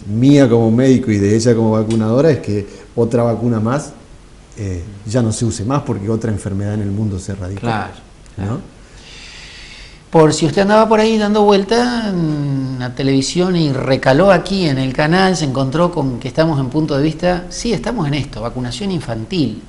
mía como médico y de ella como vacunadora es que otra vacuna más ya no se use más porque otra enfermedad en el mundo se erradicó. Claro, claro. ¿No? Por si usted andaba por ahí dando vuelta en la televisión y recaló aquí en el canal, se encontró con que estamos en Punto de Vista. Sí, estamos en esto, vacunación infantil.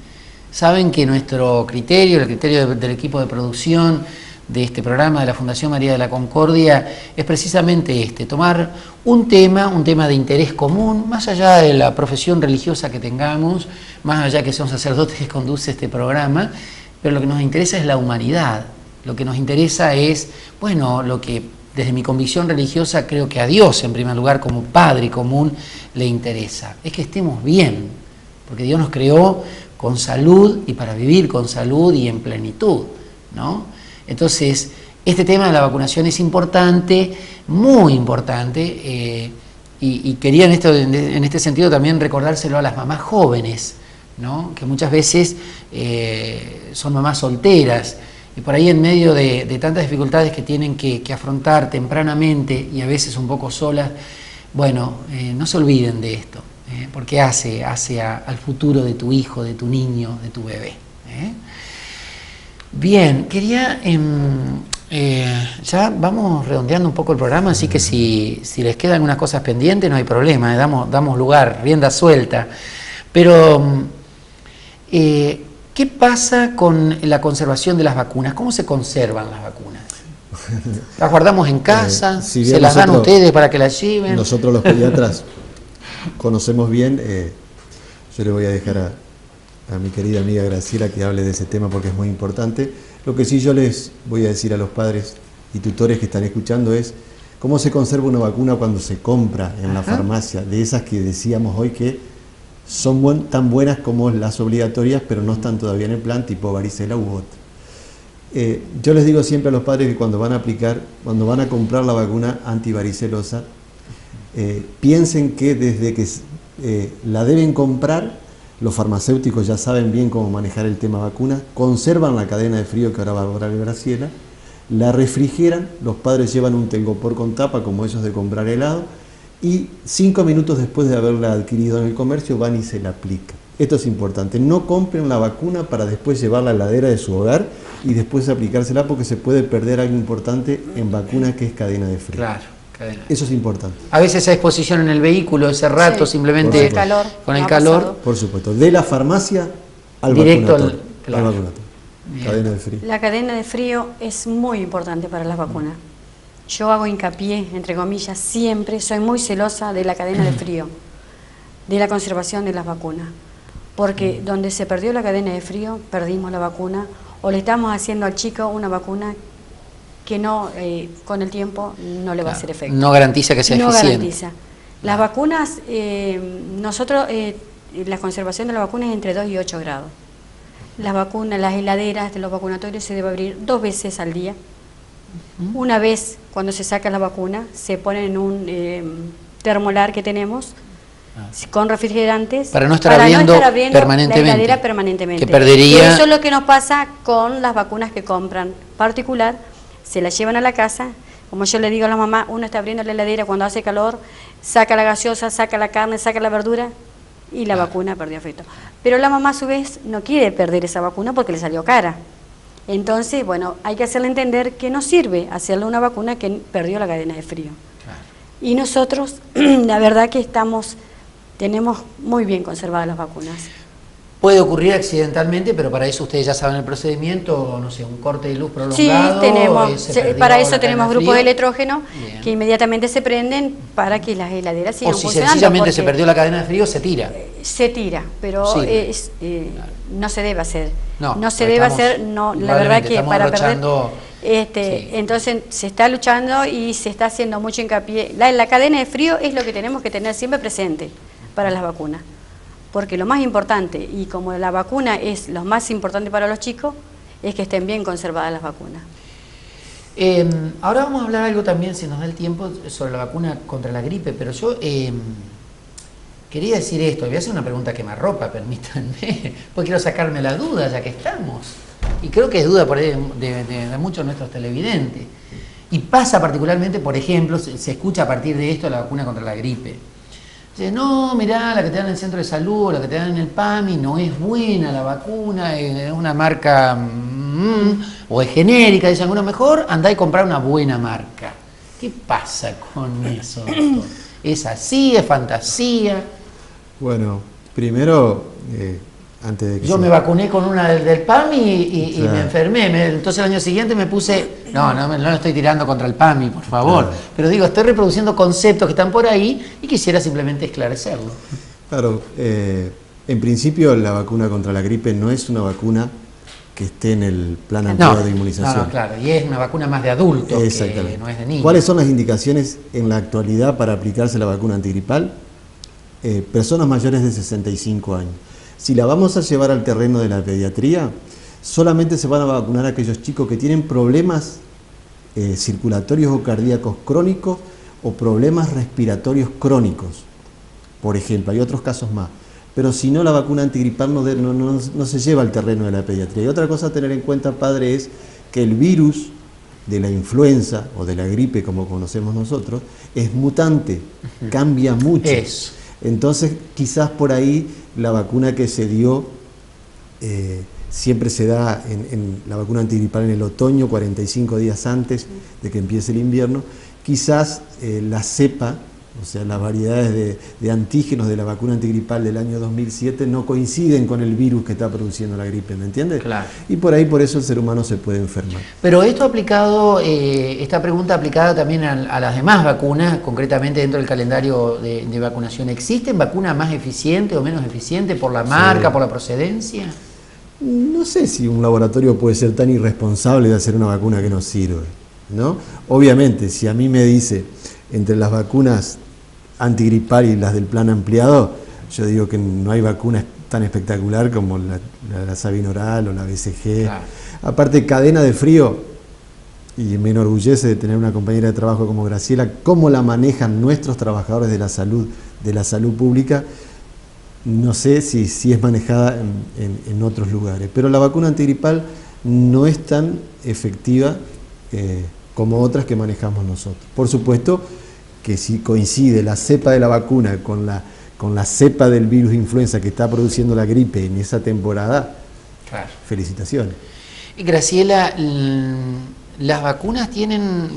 Saben que nuestro criterio, el criterio del equipo de producción de este programa de la Fundación María de la Concordia, es precisamente tomar un tema de interés común, más allá de la profesión religiosa que tengamos, más allá que son sacerdotes que conduce este programa, pero lo que nos interesa es la humanidad. Lo que nos interesa es, bueno, lo que desde mi convicción religiosa creo que a Dios en primer lugar como Padre común le interesa, es que estemos bien, porque Dios nos creó con salud y para vivir con salud y en plenitud, ¿no? Entonces, este tema de la vacunación es importante, muy importante, y quería en este sentido también recordárselo a las mamás jóvenes, ¿no? Que muchas veces son mamás solteras, y por ahí en medio de tantas dificultades que tienen que afrontar tempranamente y a veces un poco solas, bueno, no se olviden de esto, porque hace al futuro de tu hijo, de tu niño, de tu bebé. Bien, quería, ya vamos redondeando un poco el programa, así que si les quedan algunas cosas pendientes no hay problema, damos lugar, rienda suelta, pero ¿qué pasa con la conservación de las vacunas? ¿Cómo se conservan las vacunas? ¿Las guardamos en casa? Si ¿Se las dan ustedes para que las lleven? Nosotros los pediatras conocemos bien, yo le voy a dejar a mi querida amiga Graciela que hable de ese tema porque es muy importante. Lo que sí yo les voy a decir a los padres y tutores que están escuchando es cómo se conserva una vacuna cuando se compra en la farmacia, de esas que decíamos hoy que son tan buenas como las obligatorias, pero no están todavía en el plan, tipo varicela u otra. Yo les digo siempre a los padres que cuando van a comprar la vacuna antivaricelosa, piensen que desde que la deben comprar, los farmacéuticos ya saben bien cómo manejar el tema vacuna, conservan la cadena de frío que ahora va a hablar Graciela, la refrigeran, los padres llevan un telgopor con tapa como esos de comprar helado, y 5 minutos después de haberla adquirido en el comercio van y se la aplican. Esto es importante, no compren la vacuna para después llevarla a la heladera de su hogar y después aplicársela porque se puede perder algo importante en vacuna que es cadena de frío. Claro, cadena. Eso es importante. A veces esa exposición en el vehículo, ese rato simplemente con el calor. Por supuesto, de la farmacia al directo vacunatorio. Claro. Al vacunatorio. Cadena de frío. La cadena de frío es muy importante para las vacunas. Yo hago hincapié, entre comillas, siempre soy muy celosa de la cadena de frío, de la conservación de las vacunas, porque donde se perdió la cadena de frío, perdimos la vacuna, o le estamos haciendo al chico una vacuna que no, con el tiempo no le va a hacer efecto. No garantiza que sea eficiente. No garantiza. Las vacunas, nosotros, la conservación de la vacuna es entre 2 y 8 grados. Las vacunas, las heladeras de los vacunatorios se debe abrir 2 veces al día. Una vez cuando se saca la vacuna se pone en un termolar que tenemos con refrigerantes para no estar abriendo permanentemente, la heladera permanentemente, que perdería. Y eso es lo que nos pasa con las vacunas que compran particular, se las llevan a la casa, como yo le digo a la mamá, uno está abriendo la heladera cuando hace calor, saca la gaseosa, saca la carne, saca la verdura y la vacuna perdió efecto, pero la mamá a su vez no quiere perder esa vacuna porque le salió cara. Entonces, bueno, hay que hacerle entender que no sirve hacerle una vacuna que perdió la cadena de frío. Claro. Y nosotros, la verdad que tenemos muy bien conservadas las vacunas. Puede ocurrir accidentalmente, pero para eso ustedes ya saben el procedimiento, no sé, un corte de luz prolongado. Sí, tenemos, para eso tenemos grupos de electrógeno que inmediatamente se prenden para que las heladeras sigan funcionando. O si sencillamente se perdió la cadena de frío, se tira. Se tira, pero no se debe hacer. No se debe hacer, no, la verdad que para perder. Entonces se está luchando y se está haciendo mucho hincapié. La cadena de frío es lo que tenemos que tener siempre presente para las vacunas. Porque lo más importante, y como la vacuna es lo más importante para los chicos, es que estén bien conservadas las vacunas. Ahora vamos a hablar algo también, si nos da el tiempo, sobre la vacuna contra la gripe, pero yo quería decir esto, voy a hacer una pregunta que me arropa, permítanme, porque quiero sacarme la duda ya que estamos, y creo que es duda por ahí de muchos de nuestros televidentes, y pasa particularmente, por ejemplo, se escucha a partir de esto la vacuna contra la gripe. Dice, no, mirá, la que te dan en el centro de salud, la que te dan en el PAMI, no es buena la vacuna, es una marca o es genérica, dicen algunos, mejor andá y comprar una buena marca. ¿Qué pasa con eso, doctor? ¿Es así, es fantasía? Bueno, primero, antes de que Yo me vacuné con una del PAMI y Claro. me enfermé. Entonces el año siguiente me puse, no lo estoy tirando contra el PAMI, por favor. Claro. Pero digo, estoy reproduciendo conceptos que están por ahí y quisiera simplemente esclarecerlo. Claro, en principio la vacuna contra la gripe no es una vacuna que esté en el plan ampliado de inmunización. No, claro, y es una vacuna más de adultos que Exactamente. no es de niños. ¿Cuáles son las indicaciones en la actualidad para aplicarse la vacuna antigripal? Personas mayores de 65 años. Si la vamos a llevar al terreno de la pediatría, solamente se van a vacunar aquellos chicos que tienen problemas circulatorios o cardíacos crónicos o problemas respiratorios crónicos. Por ejemplo, hay otros casos más. Pero si no, la vacuna antigripal no se lleva al terreno de la pediatría. Y otra cosa a tener en cuenta, padre, es que el virus de la influenza o de la gripe, como conocemos nosotros, es mutante, cambia mucho. Eso. Entonces, quizás por ahí la vacuna que se dio, siempre se da en la vacuna antigripal en el otoño, 45 días antes de que empiece el invierno, quizás la cepa, o sea, las variedades de antígenos de la vacuna antigripal del año 2007 no coinciden con el virus que está produciendo la gripe, ¿me entiendes? Claro. Y por ahí, por eso el ser humano se puede enfermar. Pero esto aplicado, esta pregunta aplicada también a las demás vacunas, concretamente dentro del calendario de vacunación, ¿existen vacunas más eficientes o menos eficientes por la marca, por la procedencia? No sé si un laboratorio puede ser tan irresponsable de hacer una vacuna que no sirve, ¿no? Obviamente, si a mí me dice entre las vacunas antigripal y las del plan ampliado, yo digo que no hay vacuna tan espectacular como la Sabinoral o la BCG. Claro. Aparte, cadena de frío, y me enorgullece de tener una compañera de trabajo como Graciela, cómo la manejan nuestros trabajadores de la salud pública. No sé si es manejada en otros lugares, pero la vacuna antigripal no es tan efectiva como otras que manejamos nosotros. Por supuesto que si coincide la cepa de la vacuna con la cepa del virus de influenza que está produciendo la gripe en esa temporada, Claro. felicitaciones. Graciela, ¿las vacunas tienen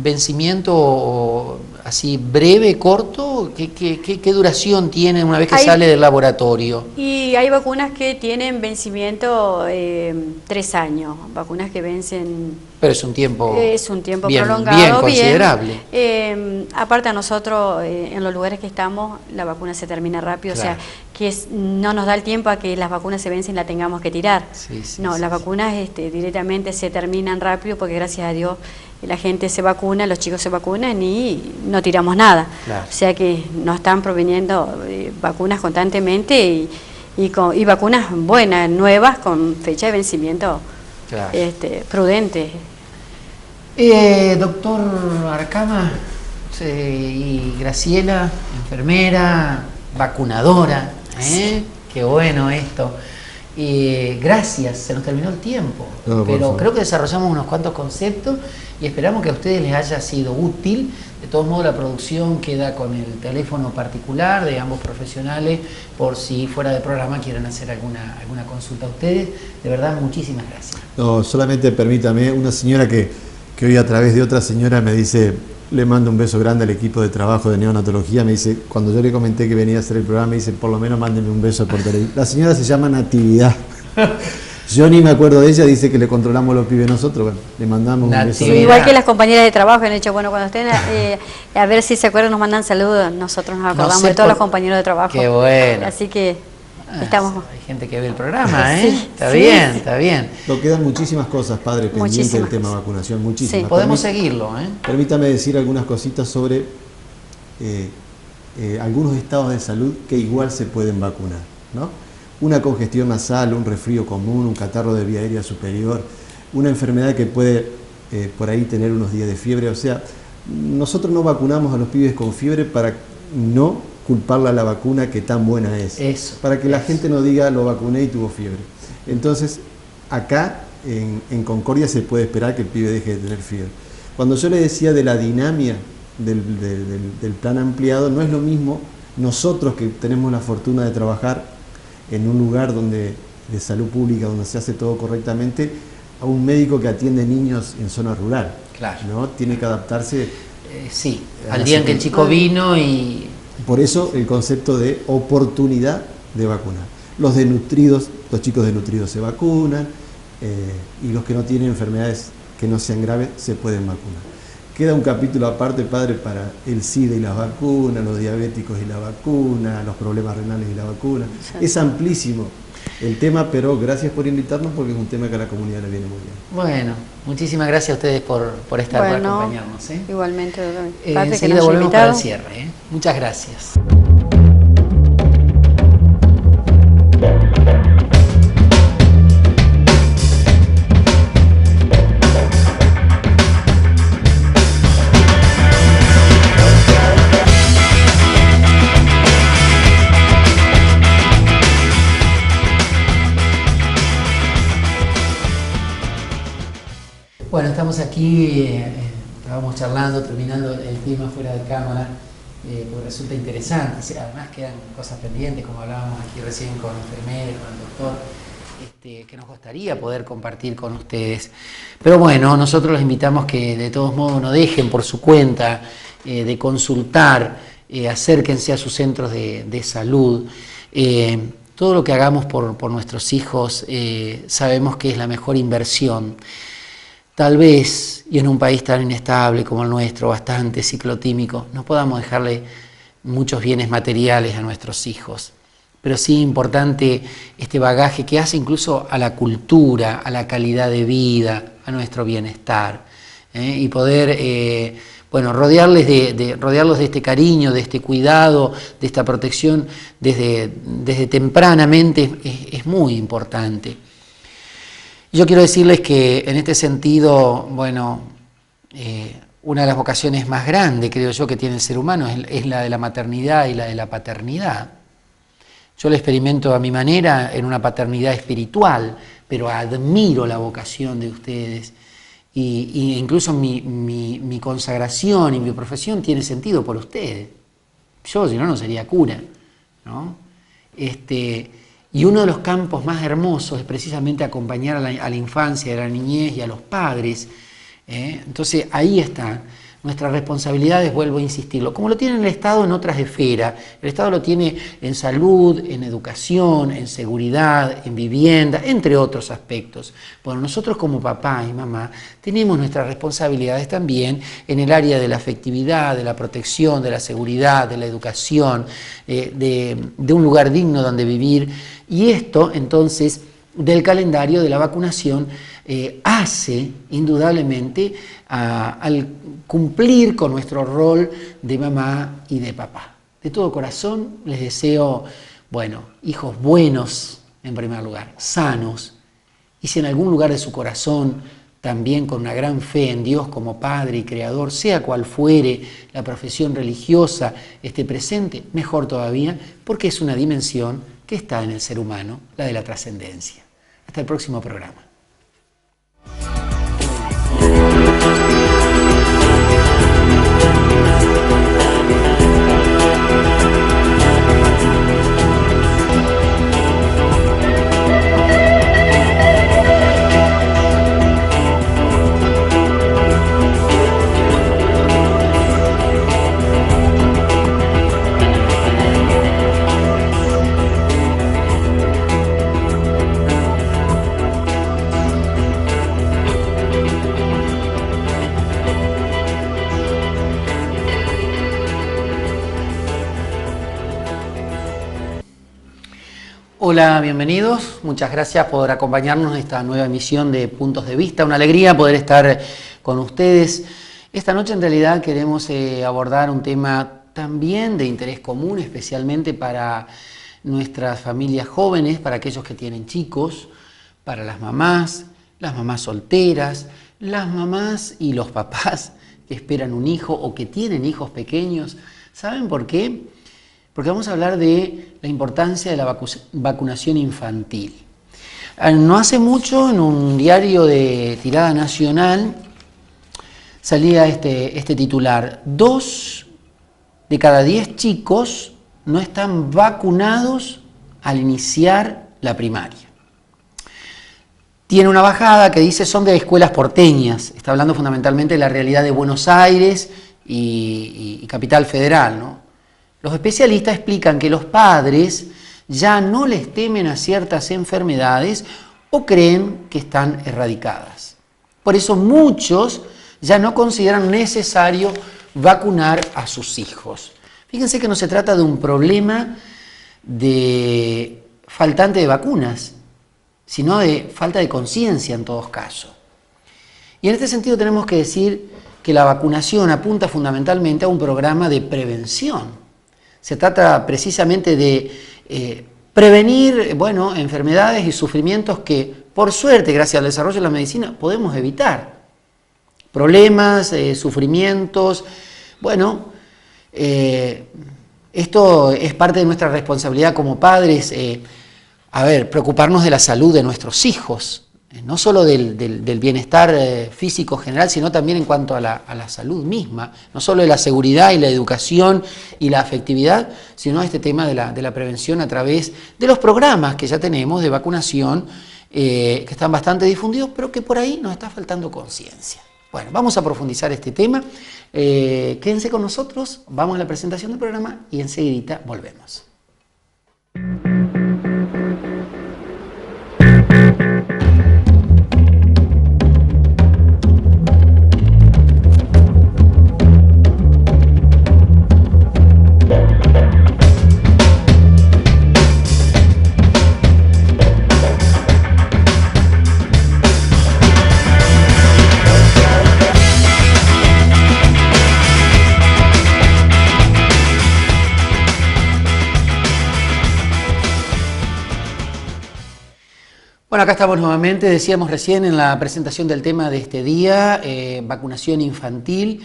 vencimiento así breve, corto? ¿Qué duración tienen una vez que sale del laboratorio? Y hay vacunas que tienen vencimiento 3 años, vacunas que vencen... Pero es un tiempo, bien prolongado, considerable. Aparte a nosotros, en los lugares que estamos, la vacuna se termina rápido, Claro. o sea, que no nos da el tiempo a que las vacunas se vencen y la tengamos que tirar. Sí, Las vacunas directamente se terminan rápido porque gracias a Dios la gente se vacuna, los chicos se vacunan y no tiramos nada. Claro. O sea que nos están proveniendo vacunas constantemente y vacunas buenas, nuevas, con fecha de vencimiento Claro. prudente. Doctor Arcama y Graciela, enfermera, vacunadora, qué bueno esto. Gracias, se nos terminó el tiempo, No, por pero favor. creo que desarrollamos unos cuantos conceptos y esperamos que a ustedes les haya sido útil. De todos modos, la producción queda con el teléfono particular de ambos profesionales por si fuera de programa quieren hacer alguna consulta a ustedes. De verdad, muchísimas gracias. No, solamente permítame, una señora que hoy a través de otra señora me dice, le mando un beso grande al equipo de trabajo de neonatología, me dice, cuando yo le comenté que venía a hacer el programa, me dice, por lo menos mándenme un beso por televisión. La señora se llama Natividad. Yo ni me acuerdo de ella, dice que le controlamos los pibes nosotros, bueno, le mandamos un beso. Natividad. Sí, grande. igual que las compañeras de trabajo han hecho, bueno, cuando estén, a ver si se acuerdan, nos mandan saludos, nosotros nos acordamos sé de todos por- los compañeros de trabajo. Qué bueno. Así que estamos... Hay gente que ve el programa, Sí, está sí. bien, está bien. Nos quedan muchísimas cosas, padre, pendientes del Muchísimas tema cosas. vacunación, muchísimas. Sí. Podemos Permí- seguirlo, Permítame decir algunas cositas sobre algunos estados de salud que igual se pueden vacunar, ¿no? Una congestión nasal, un resfrío común, un catarro de vía aérea superior, una enfermedad que puede por ahí tener unos días de fiebre. O sea, nosotros no vacunamos a los pibes con fiebre para no culparle a la vacuna que tan buena es. Eso, Para que la eso. gente no diga lo vacuné y tuvo fiebre. Entonces, acá en Concordia se puede esperar que el pibe deje de tener fiebre. Cuando yo le decía de la dinámica del plan ampliado, no es lo mismo nosotros que tenemos la fortuna de trabajar en un lugar de salud pública, donde se hace todo correctamente, a un médico que atiende niños en zona rural. Claro. ¿No? Tiene que adaptarse. Sí, al día en que el chico vino y... Por eso el concepto de oportunidad de vacunar. Los desnutridos, los chicos desnutridos se vacunan, y los que no tienen enfermedades que no sean graves se pueden vacunar. Queda un capítulo aparte, padre, para el SIDA y las vacunas, los diabéticos y la vacuna, los problemas renales y la vacuna. Exacto. Es amplísimo el tema, pero gracias por invitarnos porque es un tema que a la comunidad le viene muy bien. Bueno, muchísimas gracias a ustedes por estar, por acompañarnos. Igualmente. Enseguida volvemos para el cierre. Muchas gracias. Bueno, estamos aquí, estábamos charlando, terminando el tema fuera de cámara, porque resulta interesante, además quedan cosas pendientes, como hablábamos aquí recién con el enfermero, con el doctor, que nos gustaría poder compartir con ustedes. Pero bueno, nosotros los invitamos que de todos modos no dejen por su cuenta de consultar, acérquense a sus centros de salud. Todo lo que hagamos por nuestros hijos sabemos que es la mejor inversión. Tal vez, y en un país tan inestable como el nuestro, bastante ciclotímico, no podamos dejarle muchos bienes materiales a nuestros hijos, pero sí importante este bagaje que hace incluso a la cultura, a la calidad de vida, a nuestro bienestar, y poder rodearlos de este cariño, de este cuidado, de esta protección desde tempranamente es muy importante. Yo quiero decirles que en este sentido, una de las vocaciones más grandes, creo yo, que tiene el ser humano es la de la maternidad y la de la paternidad. Yo lo experimento a mi manera en una paternidad espiritual, pero admiro la vocación de ustedes y incluso mi consagración y mi profesión tiene sentido por ustedes. Yo, si no, no sería cura, ¿no? Y uno de los campos más hermosos es precisamente acompañar a la infancia, a la niñez y a los padres. Entonces ahí está. Nuestras responsabilidades, vuelvo a insistirlo, como lo tiene el Estado en otras esferas. El Estado lo tiene en salud, en educación, en seguridad, en vivienda, entre otros aspectos. Bueno, nosotros como papá y mamá tenemos nuestras responsabilidades también en el área de la afectividad, de la protección, de la seguridad, de la educación, de un lugar digno donde vivir. Y esto, entonces, del calendario de la vacunación hace indudablemente al cumplir con nuestro rol de mamá y de papá. De todo corazón les deseo, hijos buenos en primer lugar, sanos, y si en algún lugar de su corazón también con una gran fe en Dios como Padre y Creador, sea cual fuere la profesión religiosa esté presente, mejor todavía, porque es una dimensión que está en el ser humano, la de la trascendencia. Hasta el próximo programa. Hola, bienvenidos. Muchas gracias por acompañarnos en esta nueva emisión de Puntos de Vista. Una alegría poder estar con ustedes. Esta noche en realidad queremos abordar un tema también de interés común, especialmente para nuestras familias jóvenes, para aquellos que tienen chicos, para las mamás solteras, las mamás y los papás que esperan un hijo o que tienen hijos pequeños. ¿Saben por qué? Porque vamos a hablar de la importancia de la vacunación infantil. No hace mucho, en un diario de tirada nacional, salía este titular: 2 de cada 10 chicos no están vacunados al iniciar la primaria. Tiene una bajada que dice son de escuelas porteñas, está hablando fundamentalmente de la realidad de Buenos Aires y Capital Federal, ¿no? Los especialistas explican que los padres ya no les temen a ciertas enfermedades o creen que están erradicadas. Por eso muchos ya no consideran necesario vacunar a sus hijos. Fíjense que no se trata de un problema de faltante de vacunas, sino de falta de conciencia en todos casos. Y en este sentido tenemos que decir que la vacunación apunta fundamentalmente a un programa de prevención. Se trata precisamente de prevenir, enfermedades y sufrimientos que, por suerte, gracias al desarrollo de la medicina, podemos evitar. Problemas, sufrimientos, esto es parte de nuestra responsabilidad como padres, preocuparnos de la salud de nuestros hijos, no solo del bienestar físico general, sino también en cuanto a la salud misma, no solo de la seguridad y la educación y la afectividad, sino este tema de la prevención a través de los programas que ya tenemos de vacunación, que están bastante difundidos, pero que por ahí nos está faltando conciencia. Bueno, vamos a profundizar este tema. Quédense con nosotros, vamos a la presentación del programa y enseguidita volvemos. Bueno, acá estamos nuevamente, decíamos recién en la presentación del tema de este día, vacunación infantil.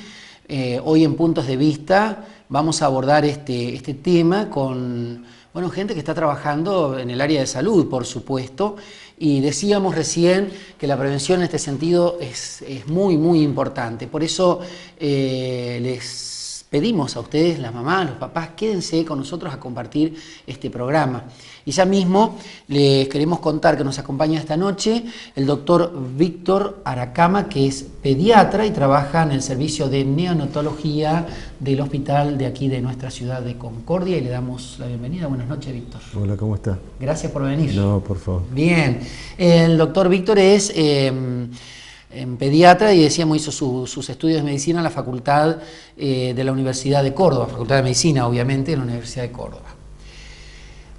Hoy en Puntos de Vista vamos a abordar este tema con gente que está trabajando en el área de salud, por supuesto, y decíamos recién que la prevención en este sentido es muy, muy importante. Por eso les pedimos a ustedes, las mamás, los papás, quédense con nosotros a compartir este programa. Y ya mismo les queremos contar que nos acompaña esta noche el doctor Víctor Aracama, que es pediatra y trabaja en el servicio de neonatología del hospital de aquí de nuestra ciudad de Concordia, y le damos la bienvenida. Buenas noches, Víctor. Hola, ¿cómo está? Gracias por venir. No, por favor. Bien, el doctor Víctor es pediatra y decíamos hizo sus estudios de medicina en la facultad de la Universidad de Córdoba, Facultad de Medicina obviamente, en la Universidad de Córdoba.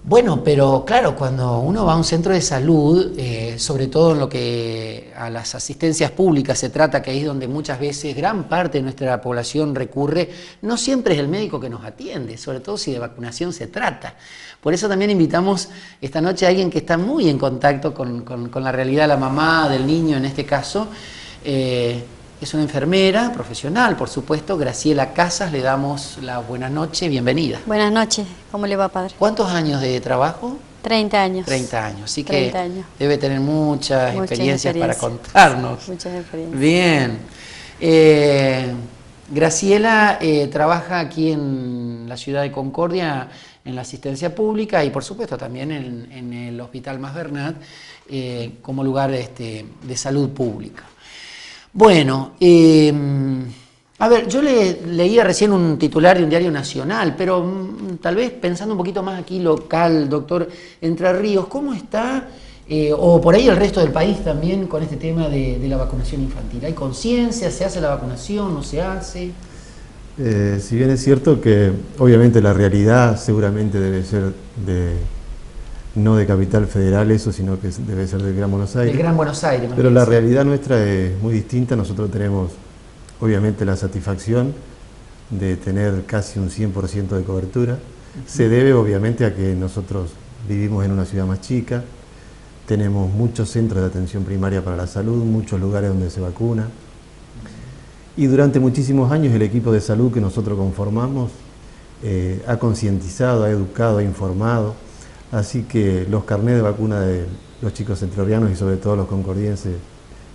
Bueno, pero claro, cuando uno va a un centro de salud, sobre todo en lo que a las asistencias públicas se trata, que ahí es donde muchas veces gran parte de nuestra población recurre, no siempre es el médico que nos atiende, sobre todo si de vacunación se trata. Por eso también invitamos esta noche a alguien que está muy en contacto con la realidad de la mamá, del niño en este caso. Es una enfermera profesional, por supuesto, Graciela Casas. Le damos la buena noche, bienvenida. Buenas noches, ¿cómo le va, padre? ¿Cuántos años de trabajo? 30 años. 30 años, así que 30 años. Debe tener muchas experiencias para contarnos. Muchas experiencias. Bien. Graciela trabaja aquí en la ciudad de Concordia en la asistencia pública y por supuesto también en el Hospital Mas Bernat como lugar de salud pública. Bueno, a ver, yo leía recién un titular de un diario nacional, pero tal vez pensando un poquito más aquí local, doctor Entre Ríos, ¿cómo está, o por ahí el resto del país también con este tema de la vacunación infantil? ¿Hay conciencia? ¿Se hace la vacunación? ¿No se hace? Si bien es cierto que obviamente la realidad seguramente debe ser no de Capital Federal eso, sino que debe ser del Gran Buenos Aires. Del Gran Buenos Aires. Pero la realidad nuestra es muy distinta. Nosotros tenemos obviamente la satisfacción de tener casi un 100% de cobertura. Se debe obviamente a que nosotros vivimos en una ciudad más chica, tenemos muchos centros de atención primaria para la salud, muchos lugares donde se vacuna. Y durante muchísimos años el equipo de salud que nosotros conformamos ha concientizado, ha educado, ha informado. Así que los carnés de vacuna de los chicos entrerrianos y sobre todo los concordienses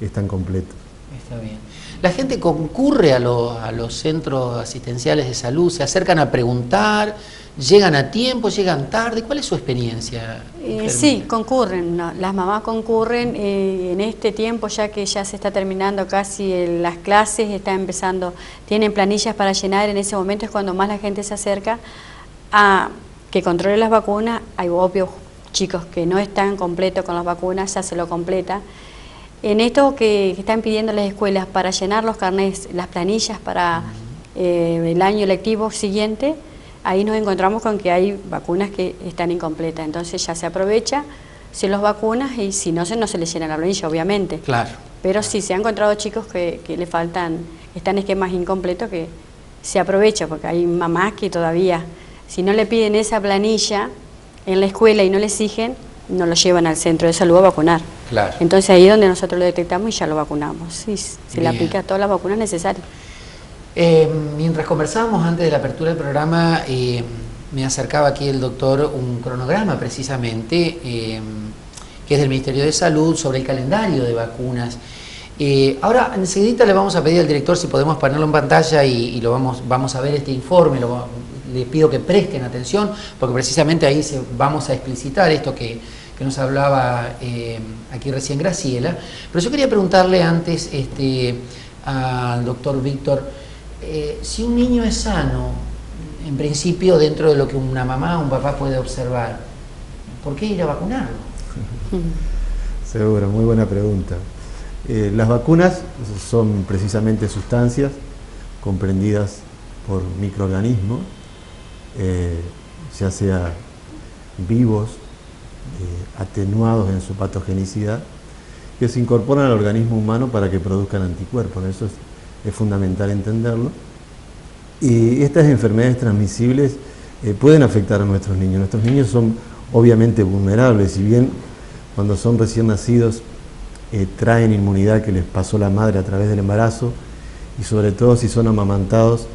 están completos. Está bien. ¿La gente concurre a los centros asistenciales de salud? ¿Se acercan a preguntar? ¿Llegan a tiempo? ¿Llegan tarde? ¿Cuál es su experiencia? Sí, concurren, ¿no? Las mamás concurren en este tiempo, ya que ya se está terminando casi las clases, está empezando, tienen planillas para llenar, en ese momento es cuando más la gente se acerca a que controle las vacunas. Hay obvios chicos que no están completos con las vacunas, ya se lo completa. En esto que están pidiendo las escuelas para llenar los carnets, las planillas para el año lectivo siguiente, ahí nos encontramos con que hay vacunas que están incompletas, entonces ya se aprovecha, se los vacunas y si no se les llena la planilla, obviamente. Claro. Pero sí, se han encontrado chicos que le faltan, están esquemas incompletos, que se aprovecha, porque hay mamás que todavía, si no le piden esa planilla en la escuela y no le exigen, no lo llevan al centro de salud a vacunar. Claro. Entonces ahí es donde nosotros lo detectamos y ya lo vacunamos. Sí, se le Bien. aplica todas las vacunas necesarias. Mientras conversábamos antes de la apertura del programa, me acercaba aquí el doctor un cronograma precisamente, que es del Ministerio de Salud, sobre el calendario de vacunas. Ahora, enseguida le vamos a pedir al director si podemos ponerlo en pantalla y lo vamos a ver este informe. Les pido que presten atención, porque precisamente ahí vamos a explicitar esto que nos hablaba aquí recién Graciela. Pero yo quería preguntarle antes al doctor Víctor, si un niño es sano, en principio dentro de lo que una mamá o un papá puede observar, ¿por qué ir a vacunarlo? Seguro, muy buena pregunta. Las vacunas son precisamente sustancias comprendidas por microorganismos, ya sea vivos, atenuados en su patogenicidad, que se incorporan al organismo humano para que produzcan anticuerpos. Eso es fundamental entenderlo. Y estas enfermedades transmisibles pueden afectar a nuestros niños. Nuestros niños son obviamente vulnerables, si bien cuando son recién nacidos traen inmunidad que les pasó la madre a través del embarazo, y sobre todo si son amamantados,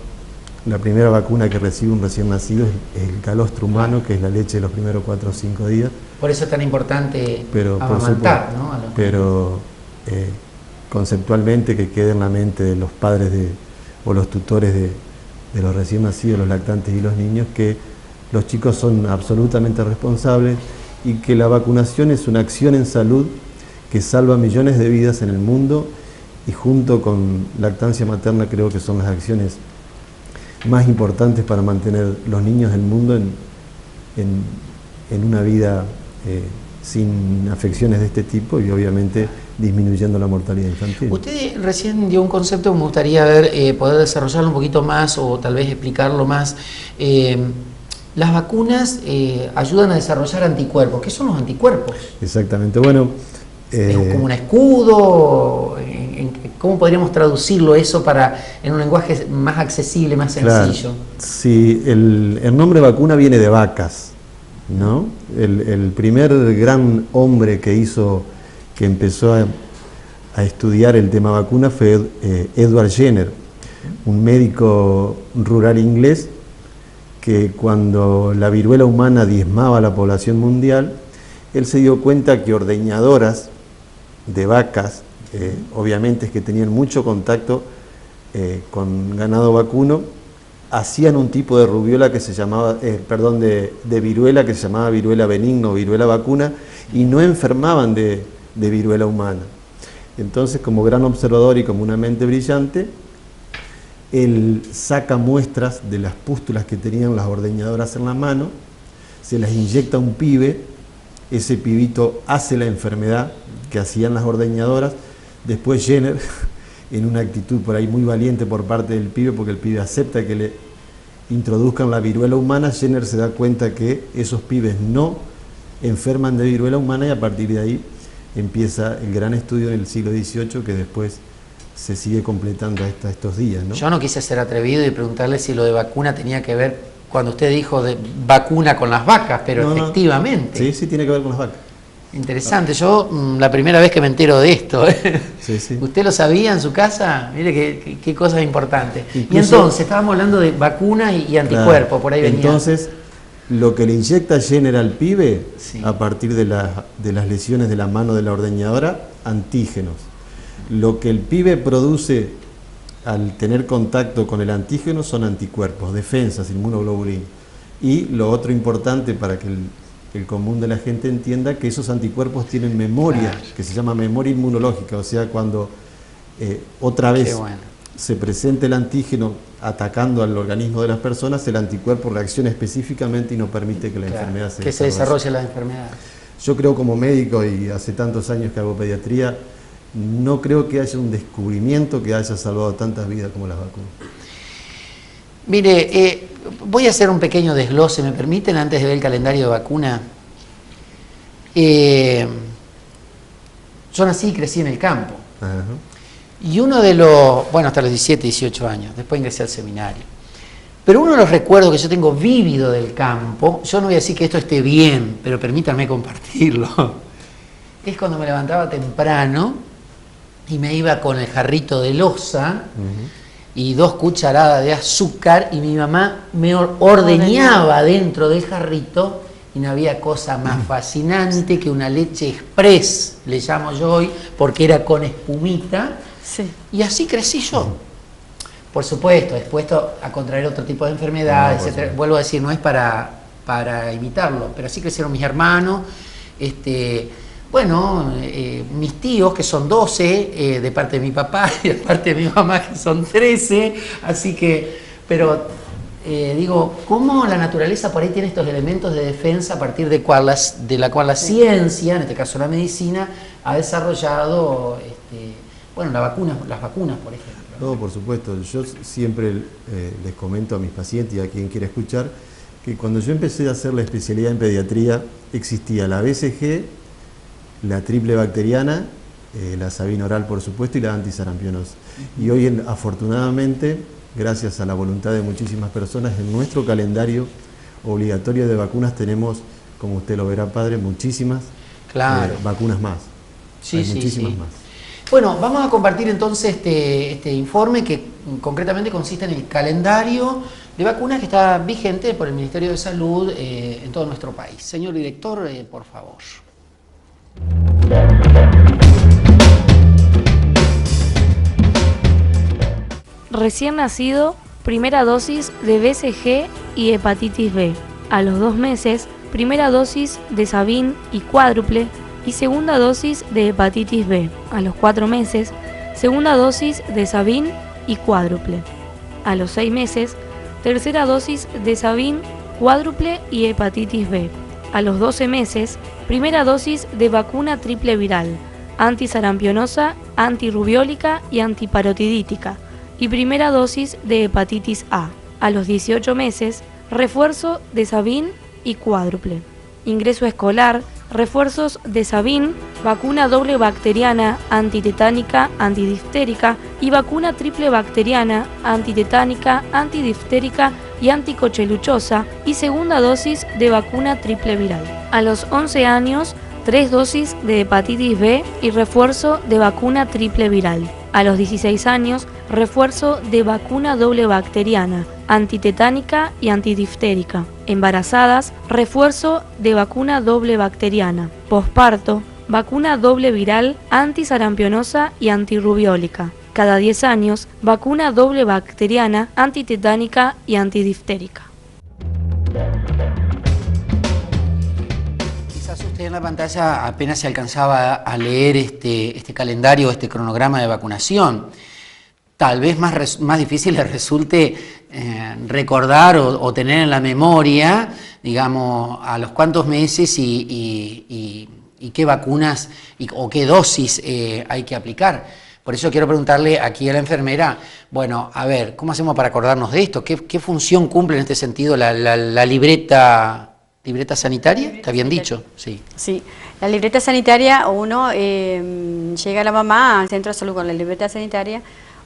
la primera vacuna que recibe un recién nacido es el calostro humano, que es la leche de los primeros 4 o 5 días. Por eso es tan importante amamantar, ¿no? Pero conceptualmente que quede en la mente de los padres o los tutores de los recién nacidos, los lactantes y los niños, que los chicos son absolutamente responsables y que la vacunación es una acción en salud que salva millones de vidas en el mundo, y junto con lactancia materna creo que son las acciones más importantes para mantener los niños del mundo en una vida sin afecciones de este tipo y obviamente disminuyendo la mortalidad infantil. Usted recién dio un concepto que me gustaría ver, poder desarrollarlo un poquito más o tal vez explicarlo más. Las vacunas ayudan a desarrollar anticuerpos. ¿Qué son los anticuerpos? Exactamente. Bueno, ¿es como un escudo? ¿Cómo podríamos traducirlo eso en un lenguaje más accesible, más sencillo? Claro. Sí, el nombre vacuna viene de vacas, ¿no? El primer gran hombre que empezó a estudiar el tema vacuna fue Edward Jenner, un médico rural inglés que cuando la viruela humana diezmaba a la población mundial, él se dio cuenta que ordeñadoras de vacas, obviamente es que tenían mucho contacto con ganado vacuno, hacían un tipo de rubiola que se llamaba, de viruela que se llamaba viruela benigna o viruela vacuna, y no enfermaban de viruela humana. Entonces, como gran observador y como una mente brillante, él saca muestras de las pústulas que tenían las ordeñadoras en la mano, se las inyecta a un pibe, ese pibito hace la enfermedad que hacían las ordeñadoras. Después Jenner, en una actitud por ahí muy valiente por parte del pibe, porque el pibe acepta que le introduzcan la viruela humana, Jenner se da cuenta que esos pibes no enferman de viruela humana, y a partir de ahí empieza el gran estudio del siglo XVIII que después se sigue completando hasta estos días, ¿no? Yo no quise ser atrevido y preguntarle si lo de vacuna tenía que ver, cuando usted dijo de vacuna con las vacas, pero no, efectivamente. Sí, tiene que ver con las vacas. Interesante, yo la primera vez que me entero de esto. Sí. ¿Usted lo sabía en su casa? Mire qué cosas importantes. Incluso, y entonces, estábamos hablando de vacuna y anticuerpos, claro, por ahí venía. Entonces, lo que le inyecta Jenner al pibe, a partir de las lesiones de la mano de la ordeñadora, antígenos. Lo que el pibe produce al tener contacto con el antígeno son anticuerpos, defensas, inmunoglobulina. Y lo otro importante para que el común de la gente entienda que esos anticuerpos tienen memoria, que se llama memoria inmunológica, o sea, cuando otra vez se presente el antígeno atacando al organismo de las personas, el anticuerpo reacciona específicamente y no permite que la enfermedad se desarrolle la enfermedad. Yo creo, como médico y hace tantos años que hago pediatría, no creo que haya un descubrimiento que haya salvado tantas vidas como las vacunas. Mire, voy a hacer un pequeño desglose, ¿me permiten? Antes de ver el calendario de vacuna. Yo nací y crecí en el campo. Ajá. Y uno de los, bueno, hasta los 17, 18 años, después ingresé al seminario. Pero uno de los recuerdos que yo tengo vívido del campo, yo no voy a decir que esto esté bien, pero permítanme compartirlo, es cuando me levantaba temprano y me iba con el jarrito de loza y 2 cucharadas de azúcar y mi mamá me ordeñaba dentro del jarrito y no había cosa más fascinante que una leche express, le llamo yo hoy, porque era con espumita. Sí. Y así crecí yo. Por supuesto, expuesto a contraer otro tipo de enfermedades, etcétera. Vuelvo a decir, no es para imitarlo, pero así crecieron mis hermanos. Mis tíos, que son 12, de parte de mi papá, y de parte de mi mamá, que son 13. Así que, pero digo, ¿cómo la naturaleza por ahí tiene estos elementos de defensa a partir de la cual la ciencia, en este caso la medicina, ha desarrollado las vacunas, por ejemplo? No, por supuesto. Yo siempre les comento a mis pacientes y a quien quiera escuchar que cuando yo empecé a hacer la especialidad en pediatría existía la BCG, la triple bacteriana, la sabina oral por supuesto y la antisarampionosa. Y hoy afortunadamente, gracias a la voluntad de muchísimas personas, en nuestro calendario obligatorio de vacunas tenemos, como usted lo verá, padre, muchísimas vacunas más. Hay muchísimas más. Bueno, vamos a compartir entonces este informe que concretamente consiste en el calendario de vacunas que está vigente por el Ministerio de Salud en todo nuestro país. Señor director, por favor. Recién nacido, primera dosis de BCG y hepatitis B. A los 2 meses, primera dosis de Sabin y cuádruple y segunda dosis de hepatitis B. A los 4 meses, segunda dosis de Sabin y cuádruple. A los 6 meses, tercera dosis de Sabin, cuádruple y hepatitis B. A los 12 meses, primera dosis de vacuna triple viral, antisarampionosa, antirrubiólica y antiparotidítica, y primera dosis de hepatitis A. A los 18 meses, refuerzo de Sabin y cuádruple. Ingreso escolar, refuerzos de Sabin, vacuna doble bacteriana, antitetánica, antidiftérica y vacuna triple bacteriana, antitetánica, antidiftérica y anticocheluchosa y segunda dosis de vacuna triple viral. A los 11 años, 3 dosis de hepatitis B y refuerzo de vacuna triple viral. A los 16 años, refuerzo de vacuna doble bacteriana, antitetánica y antidiftérica. Embarazadas, refuerzo de vacuna doble bacteriana. Posparto, vacuna doble viral, antisarampionosa y antirrubiólica. Cada 10 años, vacuna doble bacteriana, antitetánica y antidiftérica. Usted en la pantalla apenas se alcanzaba a leer este calendario, este cronograma de vacunación. Tal vez más difícil le resulte recordar o tener en la memoria, digamos, a los cuántos meses y qué vacunas o qué dosis hay que aplicar. Por eso quiero preguntarle aquí a la enfermera, bueno, a ver, ¿cómo hacemos para acordarnos de esto? ¿Qué función cumple en este sentido la libreta sanitaria? ¿Está bien dicho? Sí. Sí, la libreta sanitaria, uno llega a la mamá al centro de salud con la libreta sanitaria,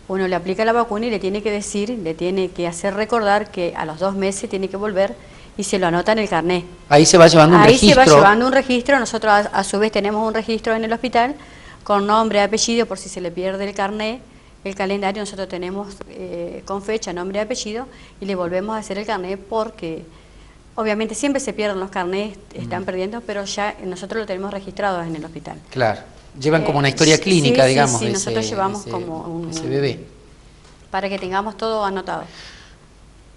uno le aplica la vacuna y le tiene que decir, le tiene que hacer recordar que a los 2 meses tiene que volver y se lo anota en el carnet. Ahí se va llevando un registro. Ahí se va llevando un registro, nosotros a su vez tenemos un registro en el hospital con nombre, apellido, por si se le pierde el carnet, el calendario, nosotros tenemos con fecha, nombre y apellido y le volvemos a hacer el carnet porque obviamente siempre se pierden los carnets, están perdiendo, pero ya nosotros lo tenemos registrado en el hospital. Claro, llevan como una historia clínica, sí, digamos. Sí, nosotros llevamos como ese bebé. para que tengamos todo anotado.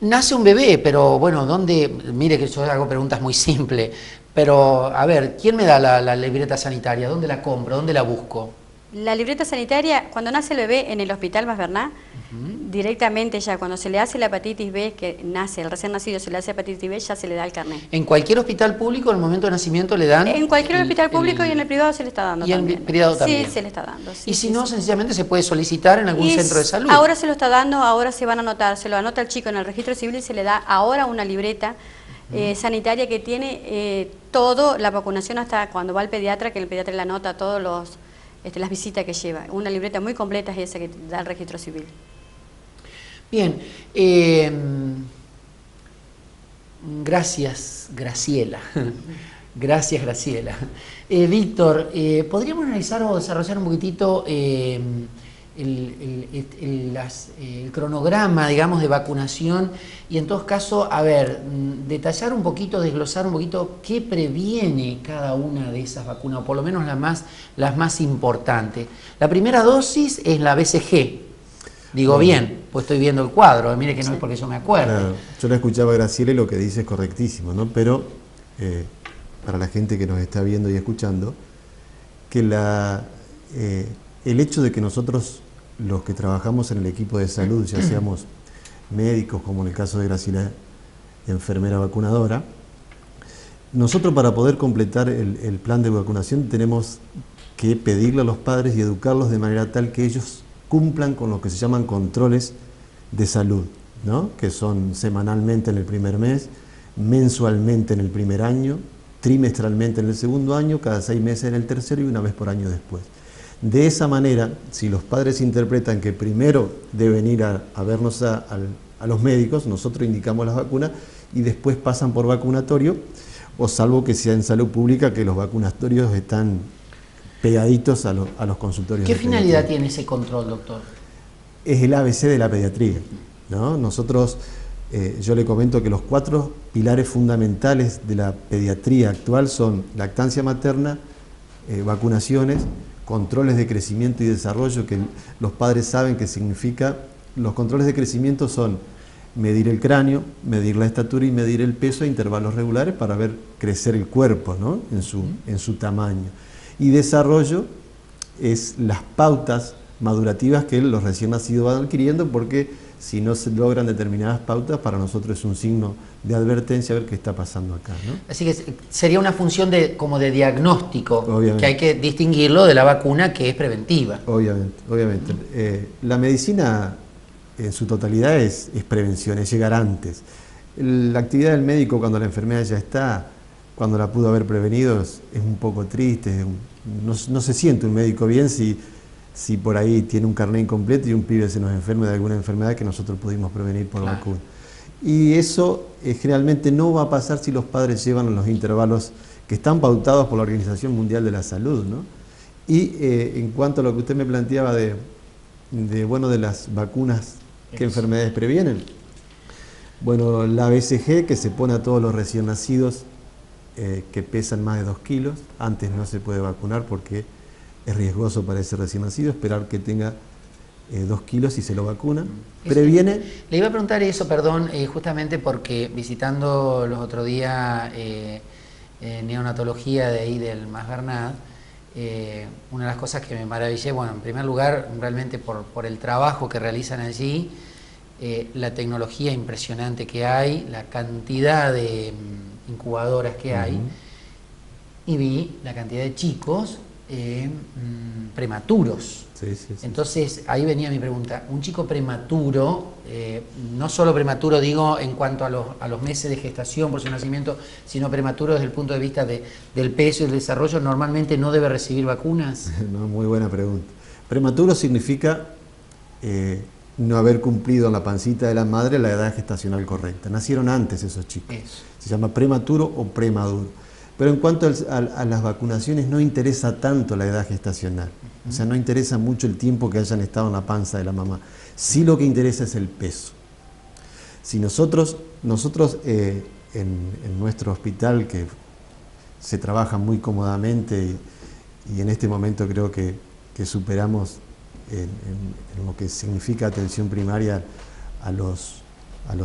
Nace un bebé, pero bueno, ¿dónde? Mire que yo hago preguntas muy simples, pero a ver, ¿quién me da la libreta sanitaria? ¿Dónde la compro? ¿Dónde la busco? La libreta sanitaria, cuando nace el bebé en el Hospital Masberná, directamente ya cuando se le hace la hepatitis B, que nace, el recién nacido se le hace hepatitis B, ya se le da el carnet. ¿En cualquier hospital público, en el momento de nacimiento, le dan? En cualquier hospital público y en el privado se le está dando y también. en el privado también. Sí, se le está dando. Sí, y si sí, no, sí. sencillamente se puede solicitar en algún centro de salud. Ahora se lo está dando, ahora se van a anotar, se lo anota el chico en el registro civil y se le da ahora una libreta sanitaria que tiene todo, la vacunación hasta cuando va al pediatra, que el pediatra le anota todos las visitas que lleva. Una libreta muy completa es esa que da el registro civil. Bien, gracias, Graciela. Gracias, Graciela. Víctor, ¿podríamos analizar o desarrollar un poquitito el cronograma, digamos, de vacunación? Y en todo caso, a ver, detallar un poquito, desglosar un poquito qué previene cada una de esas vacunas, o por lo menos las más importantes. La primera dosis es la BCG. Digo bueno, bien, pues estoy viendo el cuadro, mire que no es porque yo me acuerdo. Claro, yo la escuchaba a Graciela y lo que dice es correctísimo, ¿no? Pero para la gente que nos está viendo y escuchando, que el hecho de que nosotros, los que trabajamos en el equipo de salud, ya seamos médicos, como en el caso de Graciela, enfermera vacunadora, nosotros para poder completar el plan de vacunación tenemos que pedirle a los padres y educarlos de manera tal que ellos cumplan con lo que se llaman controles de salud, ¿no? Que son semanalmente en el primer mes, mensualmente en el primer año, trimestralmente en el segundo año, cada 6 meses en el tercero y una vez por año después. De esa manera, si los padres interpretan que primero deben ir a vernos a los médicos, nosotros indicamos las vacunas y después pasan por vacunatorio, o salvo que sea en salud pública, que los vacunatorios están pegaditos a los consultorios. ¿Qué finalidad tiene ese control, doctor? Es el ABC de la pediatría, ¿no? Nosotros, yo le comento que los 4 pilares fundamentales de la pediatría actual son lactancia materna, vacunaciones, controles de crecimiento y desarrollo, que los padres saben qué significa. Los controles de crecimiento son medir el cráneo, medir la estatura y medir el peso a intervalos regulares para ver crecer el cuerpo, ¿no? en su tamaño. Y desarrollo es las pautas madurativas que los recién nacidos van adquiriendo, porque si no se logran determinadas pautas, para nosotros es un signo de advertencia a ver qué está pasando acá, ¿no? Así que sería una función como de diagnóstico, obviamente, que hay que distinguirlo de la vacuna, que es preventiva. Obviamente, obviamente. La medicina en su totalidad es prevención, es llegar antes. La actividad del médico cuando la enfermedad ya está, cuando la pudo haber prevenido, es un poco triste. No se siente un médico bien si por ahí tiene un carnet incompleto y un pibe se nos enferma de alguna enfermedad que nosotros pudimos prevenir por vacuna. Y eso generalmente no va a pasar si los padres llevan los intervalos que están pautados por la Organización Mundial de la Salud, ¿no? Y en cuanto a lo que usted me planteaba de las vacunas, ¿qué enfermedades previenen? Bueno, la BCG, que se pone a todos los recién nacidos que pesan más de 2 kilos, antes no se puede vacunar porque es riesgoso para ese recién nacido, esperar que tenga 2 kilos y se lo vacuna. Previene. Le iba a preguntar eso, perdón, justamente porque visitando los otros días neonatología de ahí del Masbernat, una de las cosas que me maravillé, bueno, en primer lugar, realmente por el trabajo que realizan allí, la tecnología impresionante que hay, la cantidad de incubadoras que hay, y vi la cantidad de chicos prematuros. Sí. Entonces, ahí venía mi pregunta. Un chico prematuro, no solo prematuro digo en cuanto a los meses de gestación por su nacimiento, sino prematuro desde el punto de vista del peso y el desarrollo, ¿normalmente no debe recibir vacunas? No, muy buena pregunta. Prematuro significa no haber cumplido en la pancita de la madre la edad gestacional correcta. Nacieron antes esos chicos. Eso. Se llama prematuro o premaduro. Pero en cuanto a las vacunaciones, no interesa tanto la edad gestacional. O sea, no interesa mucho el tiempo que hayan estado en la panza de la mamá. Sí, lo que interesa es el peso. Si nosotros en nuestro hospital, que se trabaja muy cómodamente y en este momento creo que superamos en lo que significa atención primaria a los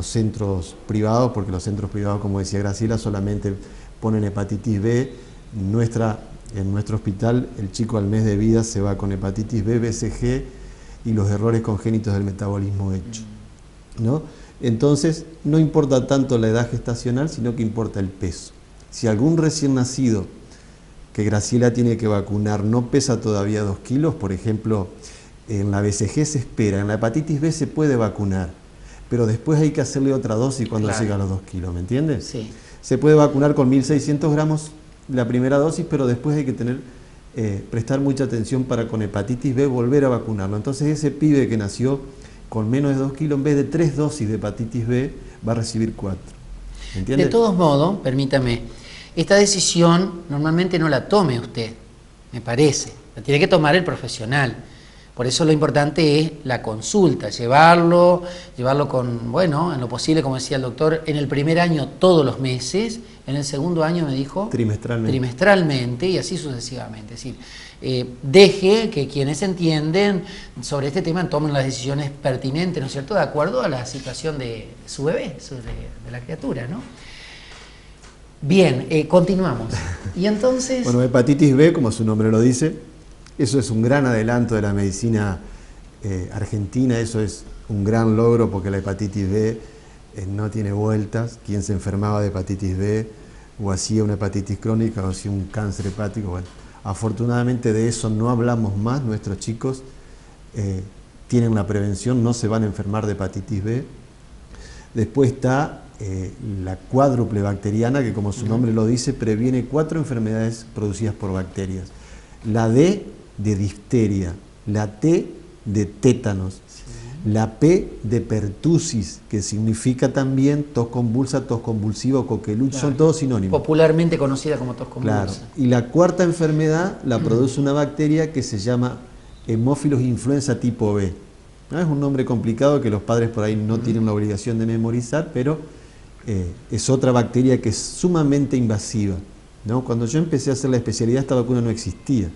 centros privados, porque los centros privados, como decía Graciela, solamente ponen hepatitis B. En nuestro hospital, el chico al mes de vida se va con hepatitis B, BCG y los errores congénitos del metabolismo hecho, ¿no? Entonces, no importa tanto la edad gestacional, sino que importa el peso. Si algún recién nacido que Graciela tiene que vacunar no pesa todavía 2 kilos, por ejemplo, en la BCG se espera, en la hepatitis B se puede vacunar, pero después hay que hacerle otra dosis cuando llega a los 2 kilos, ¿me entiendes? Sí. Se puede vacunar con 1.600 gramos la primera dosis, pero después hay que prestar mucha atención para con hepatitis B volver a vacunarlo. Entonces ese pibe que nació con menos de 2 kilos, en vez de 3 dosis de hepatitis B, va a recibir 4. ¿Entiendes? De todos modos, permítame, esta decisión normalmente no la tome usted, me parece, la tiene que tomar el profesional. Por eso lo importante es la consulta, llevarlo con, bueno, en lo posible, como decía el doctor, en el primer año todos los meses, en el segundo año me dijo trimestralmente y así sucesivamente. Es decir, deje que quienes entienden sobre este tema tomen las decisiones pertinentes, ¿no es cierto?, de acuerdo a la situación de su bebé, de la criatura, ¿no? Bien, continuamos. Y entonces... Bueno, hepatitis B, como su nombre lo dice, eso es un gran adelanto de la medicina argentina, eso es un gran logro porque la hepatitis B no tiene vueltas. Quien se enfermaba de hepatitis B o hacía una hepatitis crónica o hacía un cáncer hepático, bueno, afortunadamente de eso no hablamos más. Nuestros chicos tienen la prevención, no se van a enfermar de hepatitis B. Después está la cuádruple bacteriana, que como su nombre lo dice, previene 4 enfermedades producidas por bacterias. La D de difteria, la T de tétanos, la P de pertusis, que significa también tos convulsa, tos convulsiva o coqueluche, claro, son todos sinónimos. Popularmente conocida como tos convulsa. Claro. Y la cuarta enfermedad la produce una bacteria que se llama Haemophilus influenza tipo B. ¿No? Es un nombre complicado que los padres por ahí no tienen la obligación de memorizar, pero es otra bacteria que es sumamente invasiva, ¿no? Cuando yo empecé a hacer la especialidad, esta vacuna no existía.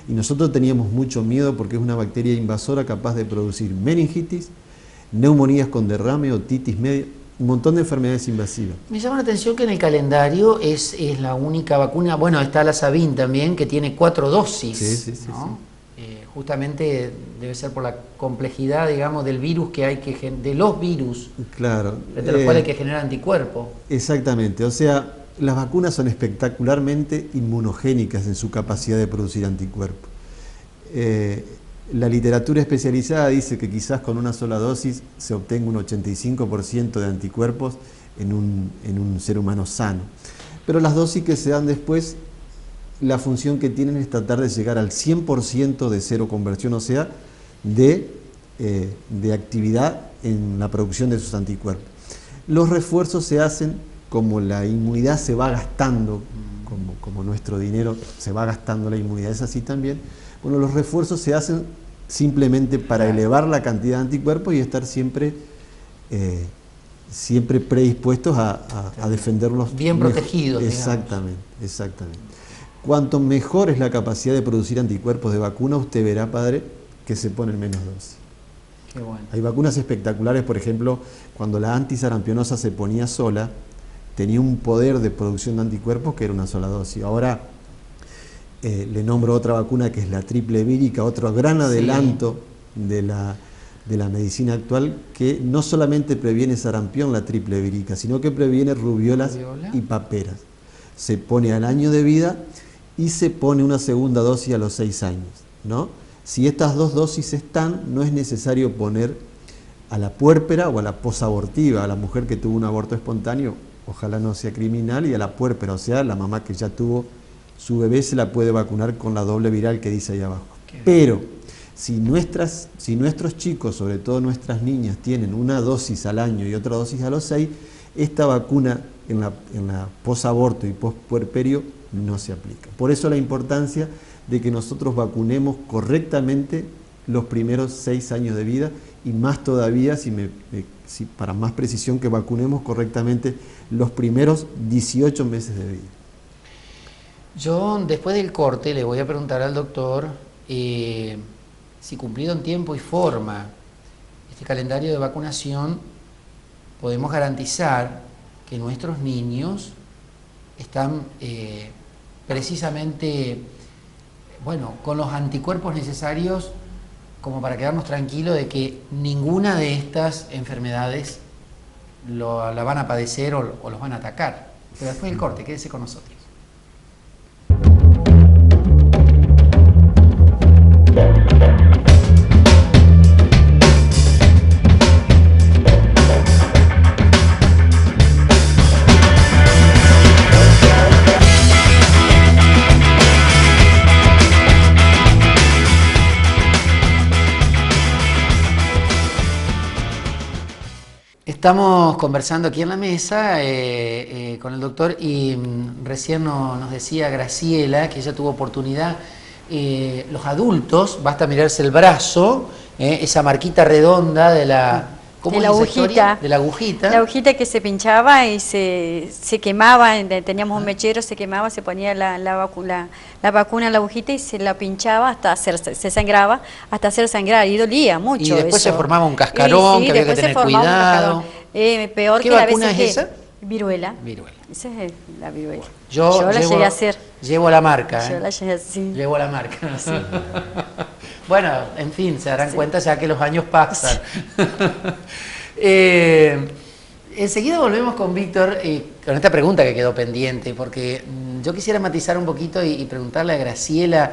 Y nosotros teníamos mucho miedo porque es una bacteria invasora capaz de producir meningitis, neumonías con derrame, otitis media, un montón de enfermedades invasivas. Me llama la atención que en el calendario es la única vacuna, bueno, está la Sabin también, que tiene 4 dosis, sí, ¿no? Justamente debe ser por la complejidad, digamos, del virus que hay que de los virus, claro, de los cuales hay que generar anticuerpos. Exactamente, o sea, las vacunas son espectacularmente inmunogénicas en su capacidad de producir anticuerpos. La literatura especializada dice que quizás con una sola dosis se obtenga un 85% de anticuerpos en un ser humano sano. Pero las dosis que se dan después, la función que tienen es tratar de llegar al 100% de cero conversión, o sea, de actividad en la producción de esos anticuerpos. Los refuerzos se hacen como la inmunidad se va gastando, como nuestro dinero se va gastando la inmunidad, es así también. Bueno, los refuerzos se hacen simplemente para elevar la cantidad de anticuerpos y estar siempre predispuestos a defenderlos. Bien protegidos. Exactamente, exactamente. Cuanto mejor es la capacidad de producir anticuerpos de vacuna, usted verá, padre, que se ponen menos dosis. Qué bueno. Hay vacunas espectaculares, por ejemplo, cuando la antisarampionosa se ponía sola, tenía un poder de producción de anticuerpos que era una sola dosis. Ahora le nombro otra vacuna que es la triple vírica, otro gran adelanto de la medicina actual, que no solamente previene sarampión la triple vírica, sino que previene rubiolas y paperas. Se pone al año de vida y se pone una segunda dosis a los 6 años, ¿no? Si estas 2 dosis están, no es necesario poner a la puérpera o a la posabortiva, a la mujer que tuvo un aborto espontáneo, ojalá no sea criminal, y a la puérpera, o sea, la mamá que ya tuvo su bebé, se la puede vacunar con la doble viral que dice ahí abajo. Pero si nuestros chicos, sobre todo nuestras niñas, tienen una dosis al año y otra dosis a los 6, esta vacuna en la posaborto y pospuerperio no se aplica. Por eso la importancia de que nosotros vacunemos correctamente los primeros 6 años de vida, y más todavía, para más precisión, que vacunemos correctamente los primeros 18 meses de vida. Yo, después del corte, le voy a preguntar al doctor si cumplido en tiempo y forma este calendario de vacunación, podemos garantizar que nuestros niños están precisamente, bueno, con los anticuerpos necesarios como para quedarnos tranquilos de que ninguna de estas enfermedades la van a padecer o los van a atacar. Pero después del corte, quédese con nosotros. Estamos conversando aquí en la mesa con el doctor y recién nos decía Graciela que ella tuvo oportunidad, los adultos, basta mirarse el brazo, esa marquita redonda de la... ¿Cómo de es la esa historia? agujita. De la agujita. La agujita que se pinchaba y se quemaba, teníamos un mechero, se quemaba, se ponía la vacuna en la agujita y se la pinchaba hasta se sangraba, hasta hacer sangrar y dolía mucho. Y después eso. se formaba un cascarón, sí, que había que después se tener formaba un cuidado. cascarón. Peor ¿Qué que la vacuna BCG. es esa? Viruela. Viruela. Esa es la viruela. Yo la llegué a hacer. Llevo la marca. Yo la llegué a hacer. Llevo la marca. Bueno, en fin, se darán cuenta ya que los años pasan. Enseguida volvemos con Víctor con esta pregunta que quedó pendiente, porque yo quisiera matizar un poquito y preguntarle a Graciela,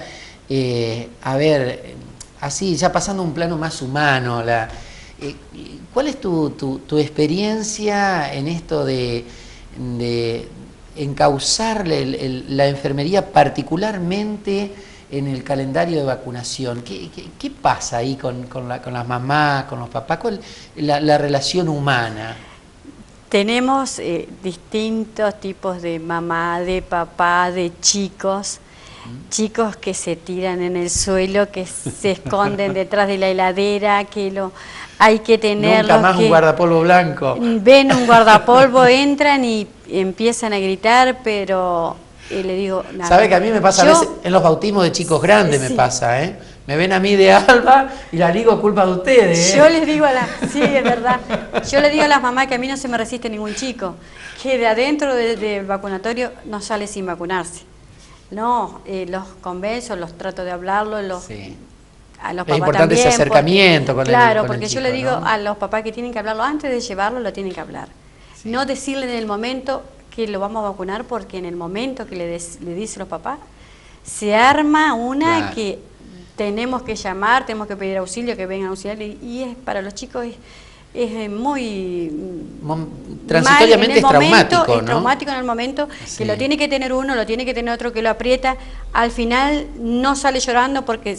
a ver, así ya pasando a un plano más humano, ¿cuál es tu experiencia en esto de encauzar la enfermería particularmente en el calendario de vacunación? ¿Qué pasa ahí con las mamás, con los papás, con la relación humana? Tenemos distintos tipos de mamá, de papá, de chicos. Chicos que se tiran en el suelo, que se esconden detrás de la heladera, hay que tenerlos. Nunca más un guardapolvo blanco. Ven un guardapolvo, entran y empiezan a gritar, pero le digo... Nada. ¿Sabe que a mí me pasa a veces en los bautismos de chicos grandes? Sí. Me pasa, ¿eh? Me ven a mí de Alba y la digo culpa de ustedes, ¿eh? Yo les digo sí, es verdad. Yo les digo a las mamás que a mí no se me resiste ningún chico, que de adentro del vacunatorio no sale sin vacunarse. No, los convenzo, los trato de hablarlo, Sí. a los Es papás importante también, ese acercamiento con claro, el porque chico, yo le digo ¿no? a los papás que tienen que hablarlo antes de llevarlo, lo tienen que hablar. Sí. No decirle en el momento que lo vamos a vacunar, porque en el momento que le dicen los papás, se arma una Claro. que tenemos que llamar, tenemos que pedir auxilio, que vengan a auxiliar, y es para los chicos es muy transitoriamente es traumático, ¿no? Es traumático en el momento, Sí. que lo tiene que tener uno, lo tiene que tener otro que lo aprieta, al final no sale llorando porque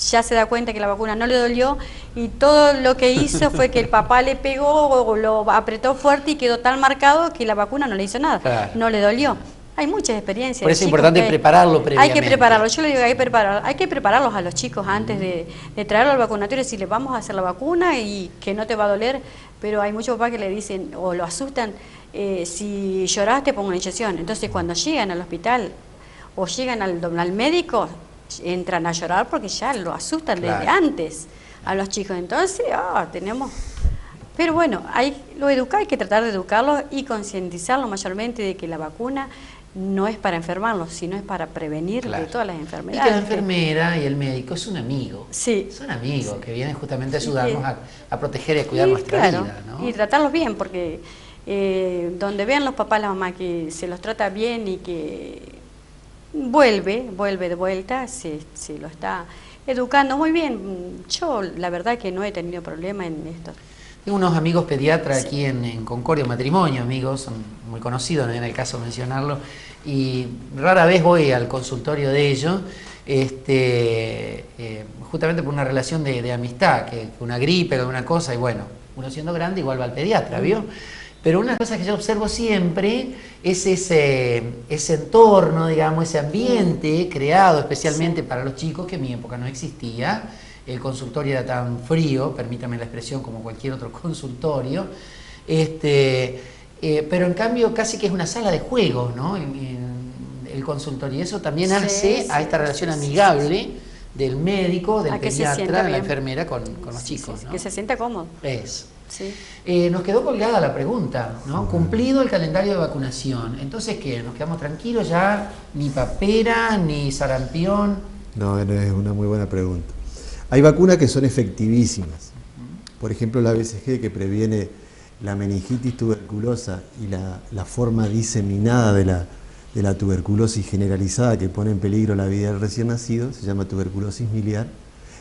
ya se da cuenta que la vacuna no le dolió y todo lo que hizo fue que el papá le pegó o lo apretó fuerte y quedó tan marcado que la vacuna no le hizo nada, Claro. no le dolió. Hay muchas experiencias. Por eso es de chicos importante que prepararlo Hay previamente. que prepararlo. Yo le digo que hay que prepararlos a los chicos antes de traerlo al vacunatorio y decirle vamos a hacer la vacuna y que no te va a doler, pero hay muchos papás que le dicen o lo asustan, si lloraste pongo una inyección. Entonces cuando llegan al hospital o llegan al médico, entran a llorar porque ya lo asustan Claro. desde antes a los chicos. Entonces, tenemos... Pero bueno, hay que tratar de educarlos y concientizarlos mayormente de que la vacuna no es para enfermarlos, sino es para prevenir Claro. de todas las Y enfermedades. que la enfermera y el médico es un amigo. Sí. Es un amigo que viene justamente a Y ayudarnos que- a proteger y a cuidar Y nuestra claro, vida, ¿no? y tratarlos bien, porque donde vean los papás, la mamá que se los trata bien y que vuelve de vuelta, se lo está educando muy bien. Yo la verdad que no he tenido problema en esto. Tengo unos amigos pediatras aquí en Concordia, Matrimonio, amigos, son muy conocidos, no viene el caso mencionarlo, y rara vez voy al consultorio de ellos, justamente por una relación de amistad, que una gripe, que una cosa, y bueno, uno siendo grande igual va al pediatra, ¿vio? Pero una cosa que yo observo siempre es ese entorno, digamos, ese ambiente creado especialmente para los chicos, que en mi época no existía. El consultorio era tan frío, permítame la expresión, como cualquier otro consultorio, pero en cambio casi que es una sala de juegos, ¿no? El consultorio, y eso también Sí, hace sí, a esta relación sí, amigable del médico, del A que se sienta pediatra, la bien. enfermera con los Sí, chicos, sí, ¿no? que se sienta cómodo. Es. Sí. Nos quedó colgada la pregunta, ¿no? Cumplido el calendario de vacunación. Entonces, ¿qué? ¿Nos quedamos tranquilos ya? Ni papera, ni sarampión. No, es una muy buena pregunta. Hay vacunas que son efectivísimas. Por ejemplo, la BCG, que previene la meningitis tuberculosa y la forma diseminada de la tuberculosis generalizada que pone en peligro la vida del recién nacido, se llama tuberculosis miliar,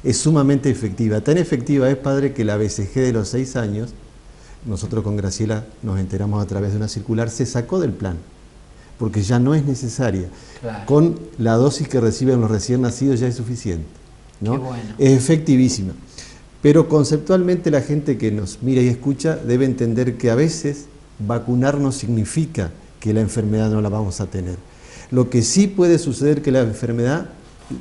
es sumamente efectiva. Tan efectiva es, padre, que la BCG de los 6 años, nosotros con Graciela nos enteramos a través de una circular, se sacó del plan, porque ya no es necesaria. Claro. Con la dosis que reciben los recién nacidos ya es suficiente, ¿no? Qué bueno. Es efectivísima. Pero conceptualmente la gente que nos mira y escucha debe entender que a veces vacunar no significa que la enfermedad no la vamos a tener. Lo que sí puede suceder que la enfermedad,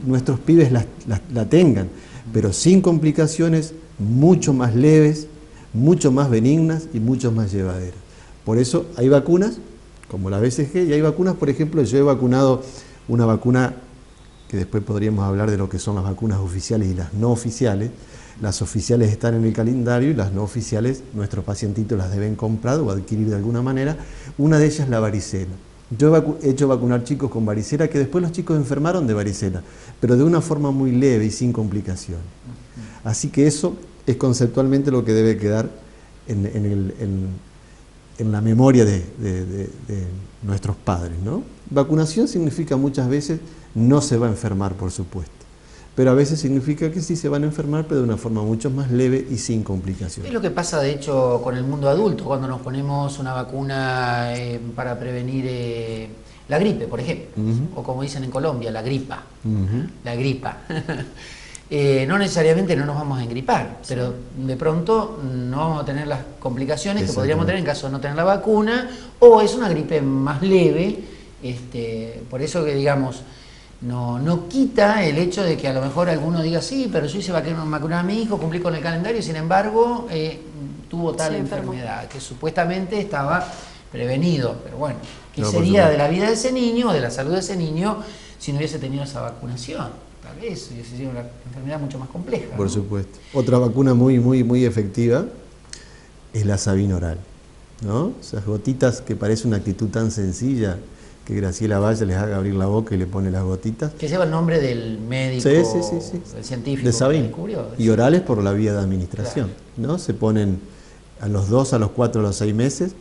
nuestros pibes la tengan, pero sin complicaciones, mucho más leves, mucho más benignas y mucho más llevaderas. Por eso hay vacunas, como la BCG, y hay vacunas, por ejemplo, yo he vacunado una vacuna que después podríamos hablar de lo que son las vacunas oficiales y las no oficiales. Las oficiales están en el calendario y las no oficiales, nuestros pacientitos las deben comprar o adquirir de alguna manera. Una de ellas es la varicela. Yo he hecho vacunar chicos con varicela, que después los chicos enfermaron de varicela, pero de una forma muy leve y sin complicaciones. Así que eso es conceptualmente lo que debe quedar en la memoria de nuestros padres, ¿no? Vacunación significa muchas veces no se va a enfermar, por supuesto, pero a veces significa que sí se van a enfermar, pero de una forma mucho más leve y sin complicaciones. Es lo que pasa, de hecho, con el mundo adulto, cuando nos ponemos una vacuna para prevenir la gripe, por ejemplo, o como dicen en Colombia, la gripa. La gripa. No necesariamente no nos vamos a engripar, pero de pronto no vamos a tener las complicaciones que podríamos tener en caso de no tener la vacuna, o es una gripe más leve. Por eso que, digamos, no quita el hecho de que a lo mejor alguno diga, sí, pero yo hice vacunar a mi hijo, cumplí con el calendario y sin embargo tuvo tal enfermedad que supuestamente estaba prevenido. Pero bueno, ¿qué sería de la vida de ese niño o de la salud de ese niño si no hubiese tenido esa vacunación? Tal vez hubiese sido una enfermedad mucho más compleja. Por supuesto. Otra vacuna muy, muy, muy efectiva es la Sabin oral, ¿no? Esas gotitas que parece una actitud tan sencilla, que Graciela Valle les haga abrir la boca y le pone las gotitas. Que lleva el nombre del médico, del científico. De Sabin. Que descubrió. Y orales por la vía de administración, ¿no? Se ponen a los 2, a los 4, a los 6 meses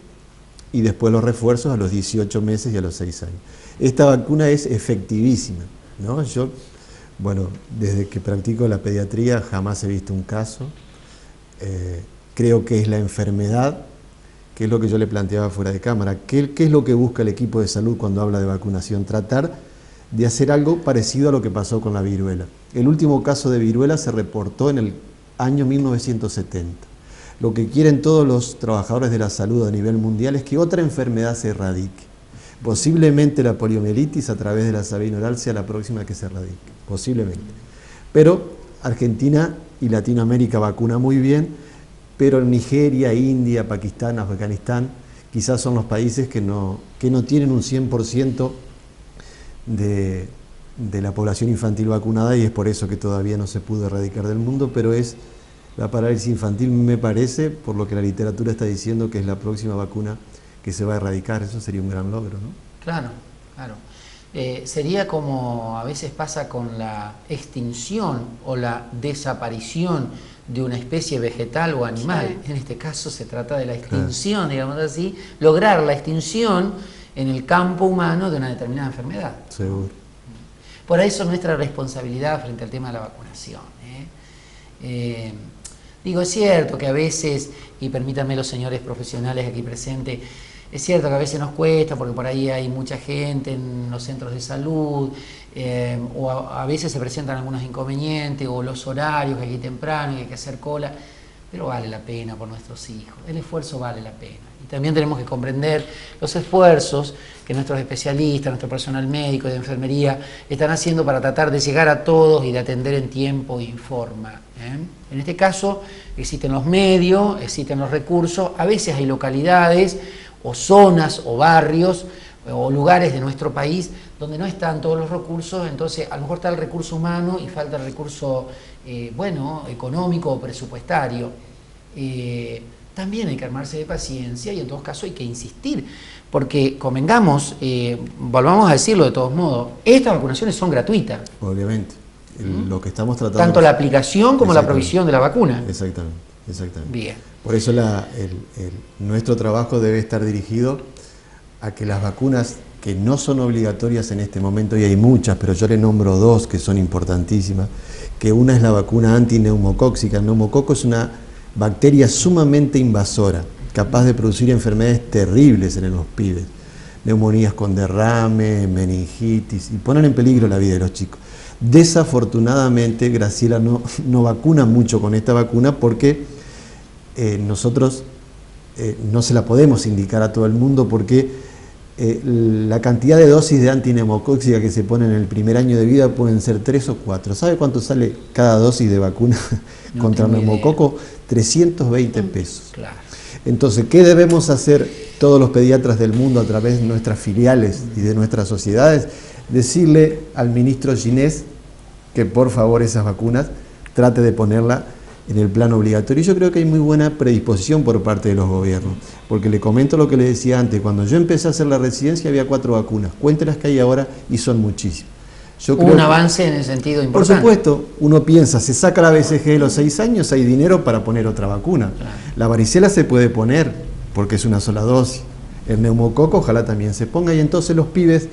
y después los refuerzos a los 18 meses y a los 6 años. Esta vacuna es efectivísima, ¿no? Yo, bueno, desde que practico la pediatría jamás he visto un caso. Creo que es la enfermedad, que es lo que yo le planteaba fuera de cámara. ¿Qué es lo que busca el equipo de salud cuando habla de vacunación? Tratar de hacer algo parecido a lo que pasó con la viruela. El último caso de viruela se reportó en el año 1970. Lo que quieren todos los trabajadores de la salud a nivel mundial es que otra enfermedad se erradique. Posiblemente la poliomielitis a través de la Sabin oral sea la próxima que se erradique, posiblemente. Pero Argentina y Latinoamérica vacuna muy bien, pero Nigeria, India, Pakistán, Afganistán, quizás son los países que no tienen un 100% de la población infantil vacunada, y es por eso que todavía no se pudo erradicar del mundo, pero es la parálisis infantil, me parece, por lo que la literatura está diciendo, que es la próxima vacuna que se va a erradicar. Eso sería un gran logro, ¿no? Claro, claro. Sería como a veces pasa con la extinción o la desaparición de una especie vegetal o animal. En este caso se trata de la extinción, digamos así, lograr la extinción en el campo humano de una determinada enfermedad. Seguro. Por eso nuestra responsabilidad frente al tema de la vacunación. Digo, es cierto que a veces, y permítanme los señores profesionales aquí presentes, es cierto que a veces nos cuesta porque por ahí hay mucha gente en los centros de salud, o a veces se presentan algunos inconvenientes, o los horarios, que hay que ir temprano y hay que hacer cola, pero vale la pena por nuestros hijos, el esfuerzo vale la pena. Y también tenemos que comprender los esfuerzos que nuestros especialistas, nuestro personal médico y de enfermería están haciendo para tratar de llegar a todos y de atender en tiempo y forma. En este caso existen los medios, existen los recursos, a veces hay localidades o zonas o barrios o lugares de nuestro país donde no están todos los recursos, entonces a lo mejor está el recurso humano y falta el recurso, económico o presupuestario. También hay que armarse de paciencia y en todo caso hay que insistir, porque convengamos, volvamos a decirlo de todos modos, estas vacunaciones son gratuitas. Obviamente. Lo que estamos tratando... Tanto la aplicación como la provisión de la vacuna. Exactamente. Bien. Por eso nuestro trabajo debe estar dirigido a que las vacunas que no son obligatorias en este momento, y hay muchas, pero yo le nombro dos que son importantísimas, que una es la vacuna antineumocóxica. El neumococo es una bacteria sumamente invasora, capaz de producir enfermedades terribles en los pibes, neumonías con derrame, meningitis, y ponen en peligro la vida de los chicos. Desafortunadamente, Graciela no vacuna mucho con esta vacuna porque nosotros no se la podemos indicar a todo el mundo porque la cantidad de dosis de antineumocóxica que se ponen en el primer año de vida pueden ser 3 o 4. ¿Sabe cuánto sale cada dosis de vacuna contra el neumococo? 320 pesos. Claro. Entonces, ¿qué debemos hacer todos los pediatras del mundo a través de nuestras filiales y de nuestras sociedades? Decirle al ministro Ginés que por favor esas vacunas trate de ponerla en el plan obligatorio. Y yo creo que hay muy buena predisposición por parte de los gobiernos, porque le comento lo que le decía antes, cuando yo empecé a hacer la residencia había 4 vacunas, cuente las que hay ahora y son muchísimas. Hubo un avance en el sentido importante. Por supuesto, uno piensa, se saca la BCG de los 6 años, hay dinero para poner otra vacuna. Claro. La varicela se puede poner porque es una sola dosis. El neumococo ojalá también se ponga, y entonces los pibes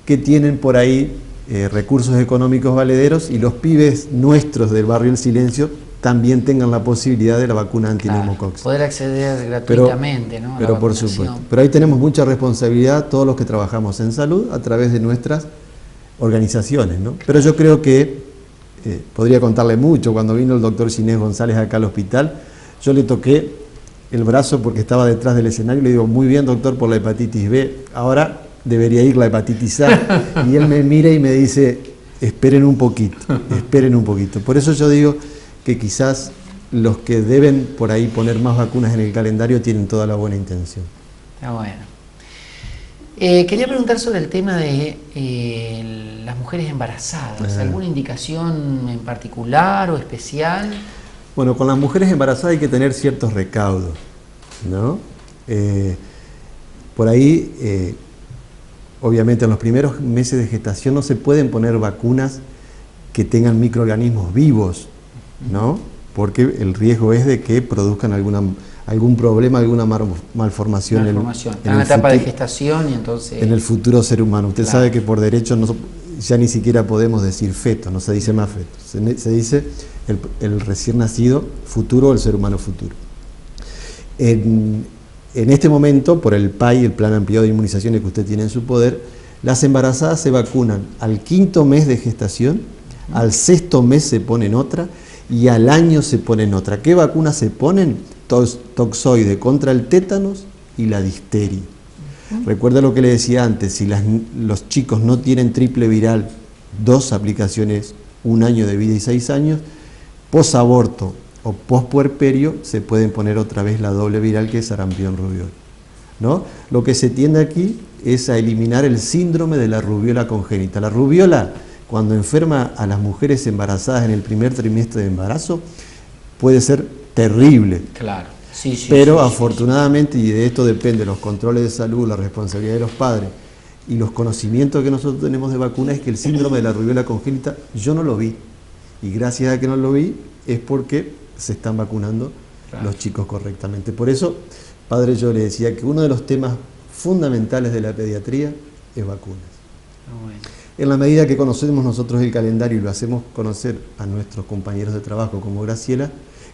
que tienen por ahí recursos económicos valederos y los pibes nuestros del barrio El Silencio también tengan la posibilidad de la vacuna antineumocóxica. Poder acceder gratuitamente, ¿no? Pero por supuesto. Pero ahí tenemos mucha responsabilidad todos los que trabajamos en salud a través de nuestras organizaciones, ¿no? Pero yo creo que podría contarle mucho. Cuando vino el doctor Ginés González acá al hospital, yo le toqué el brazo porque estaba detrás del escenario y le digo, muy bien doctor por la hepatitis B, ahora debería ir la hepatitis A. Y él me mira y me dice, esperen un poquito, esperen un poquito. Por eso yo digo que quizás los que deben por ahí poner más vacunas en el calendario tienen toda la buena intención. Está bueno. Quería preguntar sobre el tema de las mujeres embarazadas. ¿Alguna indicación en particular o especial? Bueno, con las mujeres embarazadas hay que tener ciertos recaudos, ¿no? Por ahí, obviamente en los primeros meses de gestación no se pueden poner vacunas que tengan microorganismos vivos, ¿no? Porque el riesgo es de que produzcan algún problema, alguna malformación. En la etapa de gestación y entonces... En el futuro ser humano. Usted sabe que por derecho ya ni siquiera podemos decir feto, no se dice más feto. Se dice el recién nacido futuro o el ser humano futuro. En este momento, por el PAI, el Plan Ampliado de Inmunizaciones que usted tiene en su poder, las embarazadas se vacunan al 5.º mes de gestación, al 6.º mes se ponen otra y al año se ponen otra. ¿Qué vacunas se ponen? Toxoide contra el tétanos y la difteria. Recuerda lo que le decía antes, si los chicos no tienen triple viral, 2 aplicaciones, 1 año de vida y 6 años, posaborto o pospuerperio se pueden poner otra vez la doble viral que es sarampión rubiola, ¿no? Lo que se tiende aquí es a eliminar el síndrome de la rubiola congénita. La rubiola, cuando enferma a las mujeres embarazadas en el primer trimestre de embarazo, puede ser terrible. Claro. Pero afortunadamente, y de esto depende los controles de salud, la responsabilidad de los padres y los conocimientos que nosotros tenemos de vacunas, es que el síndrome de la rubiola congénita yo no lo vi. Y gracias a que no lo vi es porque se están vacunando los chicos correctamente. Por eso, padre, yo le decía que uno de los temas fundamentales de la pediatría es vacunas. Bueno. En la medida que conocemos nosotros el calendario y lo hacemos conocer a nuestros compañeros de trabajo como Graciela,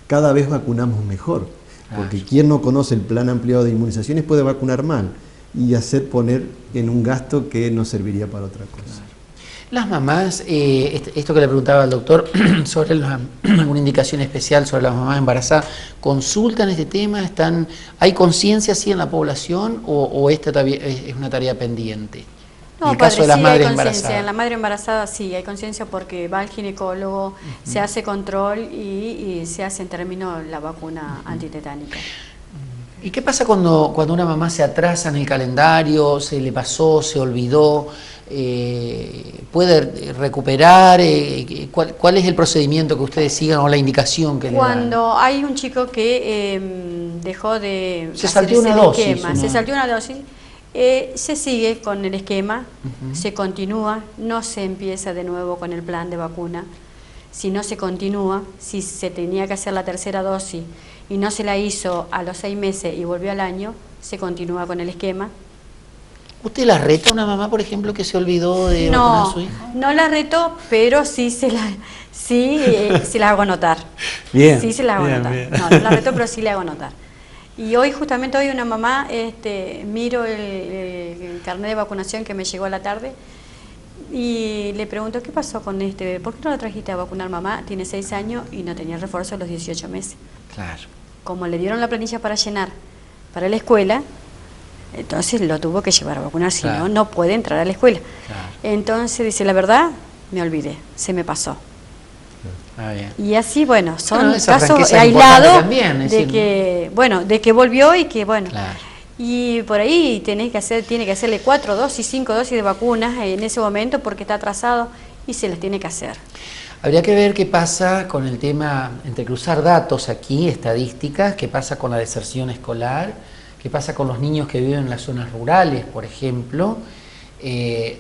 cada vez vacunamos mejor. Porque quien no conoce el plan ampliado de inmunizaciones puede vacunar mal y poner en un gasto que no serviría para otra cosa. Claro. Las mamás, esto que le preguntaba al doctor, sobre alguna indicación especial sobre las mamás embarazadas, ¿consultan este tema? ¿Hay conciencia así en la población o esta es una tarea pendiente? No, en el caso de las madres embarazadas. En la madre embarazada sí hay conciencia porque va al ginecólogo, se hace control y se hace en términos la vacuna antitetánica. ¿Y qué pasa cuando una mamá se atrasa en el calendario, se le pasó, se olvidó? ¿Puede recuperar? ¿Cuál es el procedimiento que ustedes sigan o la indicación que le dan? Cuando hay un chico que dejó de se saltó una dosis, esquema, se saltó una dosis, se sigue con el esquema, se continúa, no se empieza de nuevo con el plan de vacuna, si no se continúa, si se tenía que hacer la tercera dosis y no se la hizo a los 6 meses y volvió al año, se continúa con el esquema. ¿Usted la reta a una mamá, por ejemplo, que se olvidó de vacunar a su hijo? No la reto, pero sí se la hago notar. Bien. Sí se la hago notar. Bien. No la reto, pero sí le hago notar. Y hoy, justamente hoy, una mamá, miro el carnet de vacunación que me llegó a la tarde y le pregunto, ¿qué pasó con este? ¿Por qué no lo trajiste a vacunar, mamá? Tiene 6 años y no tenía refuerzo a los 18 meses. Claro. Como le dieron la planilla para llenar para la escuela, entonces lo tuvo que llevar a vacunar, si Claro. no puede entrar a la escuela. Claro. Entonces dice, la verdad, me olvidé, se me pasó. Ah, bien. Y así, bueno, son Bueno, esa casos franqueza es aislados importante también, es de decir, que volvió y que, bueno, Claro. y por ahí tiene que hacerle 4 dosis, 5 dosis de vacunas en ese momento porque está atrasado y se las tiene que hacer. Habría que ver qué pasa con el tema, entre cruzar datos aquí, estadísticas, qué pasa con la deserción escolar, qué pasa con los niños que viven en las zonas rurales, por ejemplo,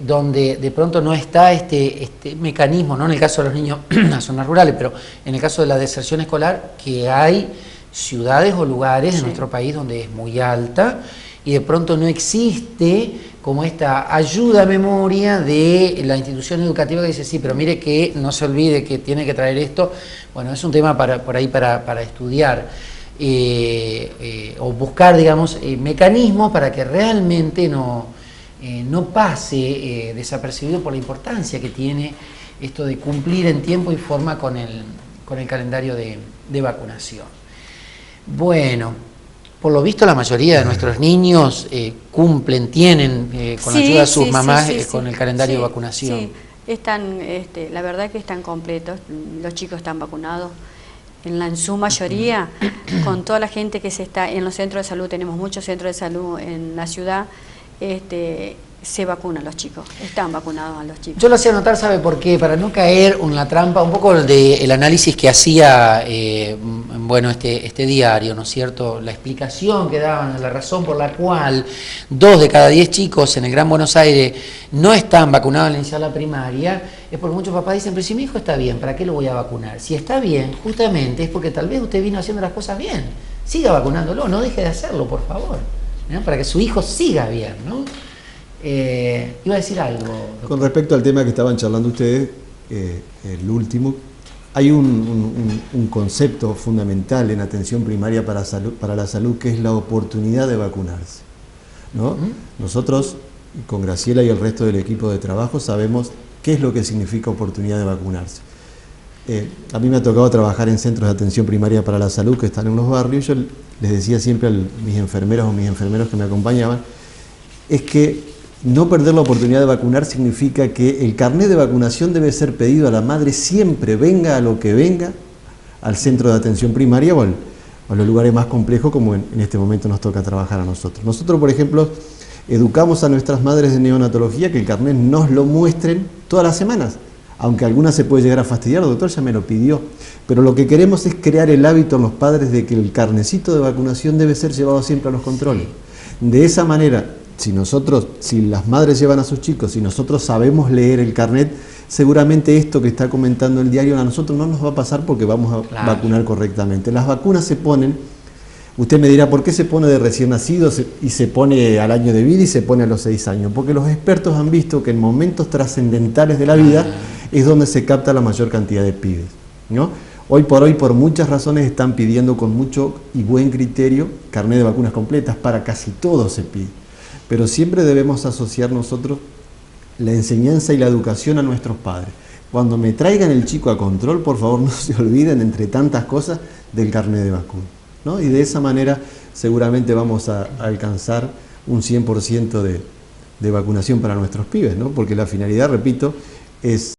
donde de pronto no está este mecanismo, no en el caso de los niños en las zonas rurales, pero en el caso de la deserción escolar, que hay ciudades o lugares de nuestro país donde es muy alta y de pronto no existe como esta ayuda a memoria de la institución educativa que dice, sí, pero mire que no se olvide que tiene que traer esto. Bueno, es un tema por ahí para estudiar. O buscar, digamos, mecanismos para que realmente no pase desapercibido por la importancia que tiene esto de cumplir en tiempo y forma con el calendario de vacunación. Bueno, por lo visto la mayoría de nuestros niños tienen con ayuda de sus mamás con el calendario de vacunación. Sí, están, la verdad que están completos, los chicos están vacunados. En su mayoría, con toda la gente que se está en los centros de salud, tenemos muchos centros de salud en la ciudad, se vacunan los chicos, están vacunados a los chicos. Yo lo hacía notar, ¿sabe por qué? Para no caer en la trampa, un poco del análisis que hacía bueno, este diario, ¿no es cierto? La explicación que daban, la razón por la cual 2 de cada 10 chicos en el Gran Buenos Aires no están vacunados al iniciar la primaria, es porque muchos papás dicen, pero si mi hijo está bien, ¿para qué lo voy a vacunar? Si está bien, justamente es porque tal vez usted vino haciendo las cosas bien. Siga vacunándolo, no deje de hacerlo, por favor, ¿no? Para que su hijo siga bien, ¿no? Iba a decir algo, doctor. Con respecto al tema que estaban charlando ustedes, el último, hay un concepto fundamental en atención primaria para la salud, que es la oportunidad de vacunarse, ¿no? Nosotros, con Graciela y el resto del equipo de trabajo, sabemos qué es lo que significa oportunidad de vacunarse. A mí me ha tocado trabajar en centros de atención primaria para la salud que están en los barrios. Yo les decía siempre a mis enfermeras o mis enfermeros que me acompañaban, es que no perder la oportunidad de vacunar significa que el carnet de vacunación debe ser pedido a la madre siempre, venga a lo que venga, al centro de atención primaria o a los lugares más complejos como en este momento nos toca trabajar a nosotros. Nosotros, por ejemplo, educamos a nuestras madres de neonatología que el carnet nos lo muestren todas las semanas, aunque alguna se puede llegar a fastidiar, doctor ya me lo pidió, pero lo que queremos es crear el hábito en los padres de que el carnecito de vacunación debe ser llevado siempre a los controles. De esa manera, si las madres llevan a sus chicos y nosotros sabemos leer el carnet, seguramente esto que está comentando el diario a nosotros no nos va a pasar porque vamos a vacunar correctamente. Las vacunas se ponen, usted me dirá, ¿por qué se pone de recién nacido y se pone al año de vida y se pone a los 6 años? Porque los expertos han visto que en momentos trascendentales de la vida es donde se capta la mayor cantidad de pibes, ¿no? Hoy por hoy, por muchas razones, están pidiendo con mucho y buen criterio carnet de vacunas completas, para casi todo se pide. Pero siempre debemos asociar nosotros la enseñanza y la educación a nuestros padres. Cuando me traigan el chico a control, por favor no se olviden, entre tantas cosas, del carnet de vacuna, ¿no? Y de esa manera seguramente vamos a alcanzar un 100% de vacunación para nuestros pibes, ¿no? Porque la finalidad, repito, es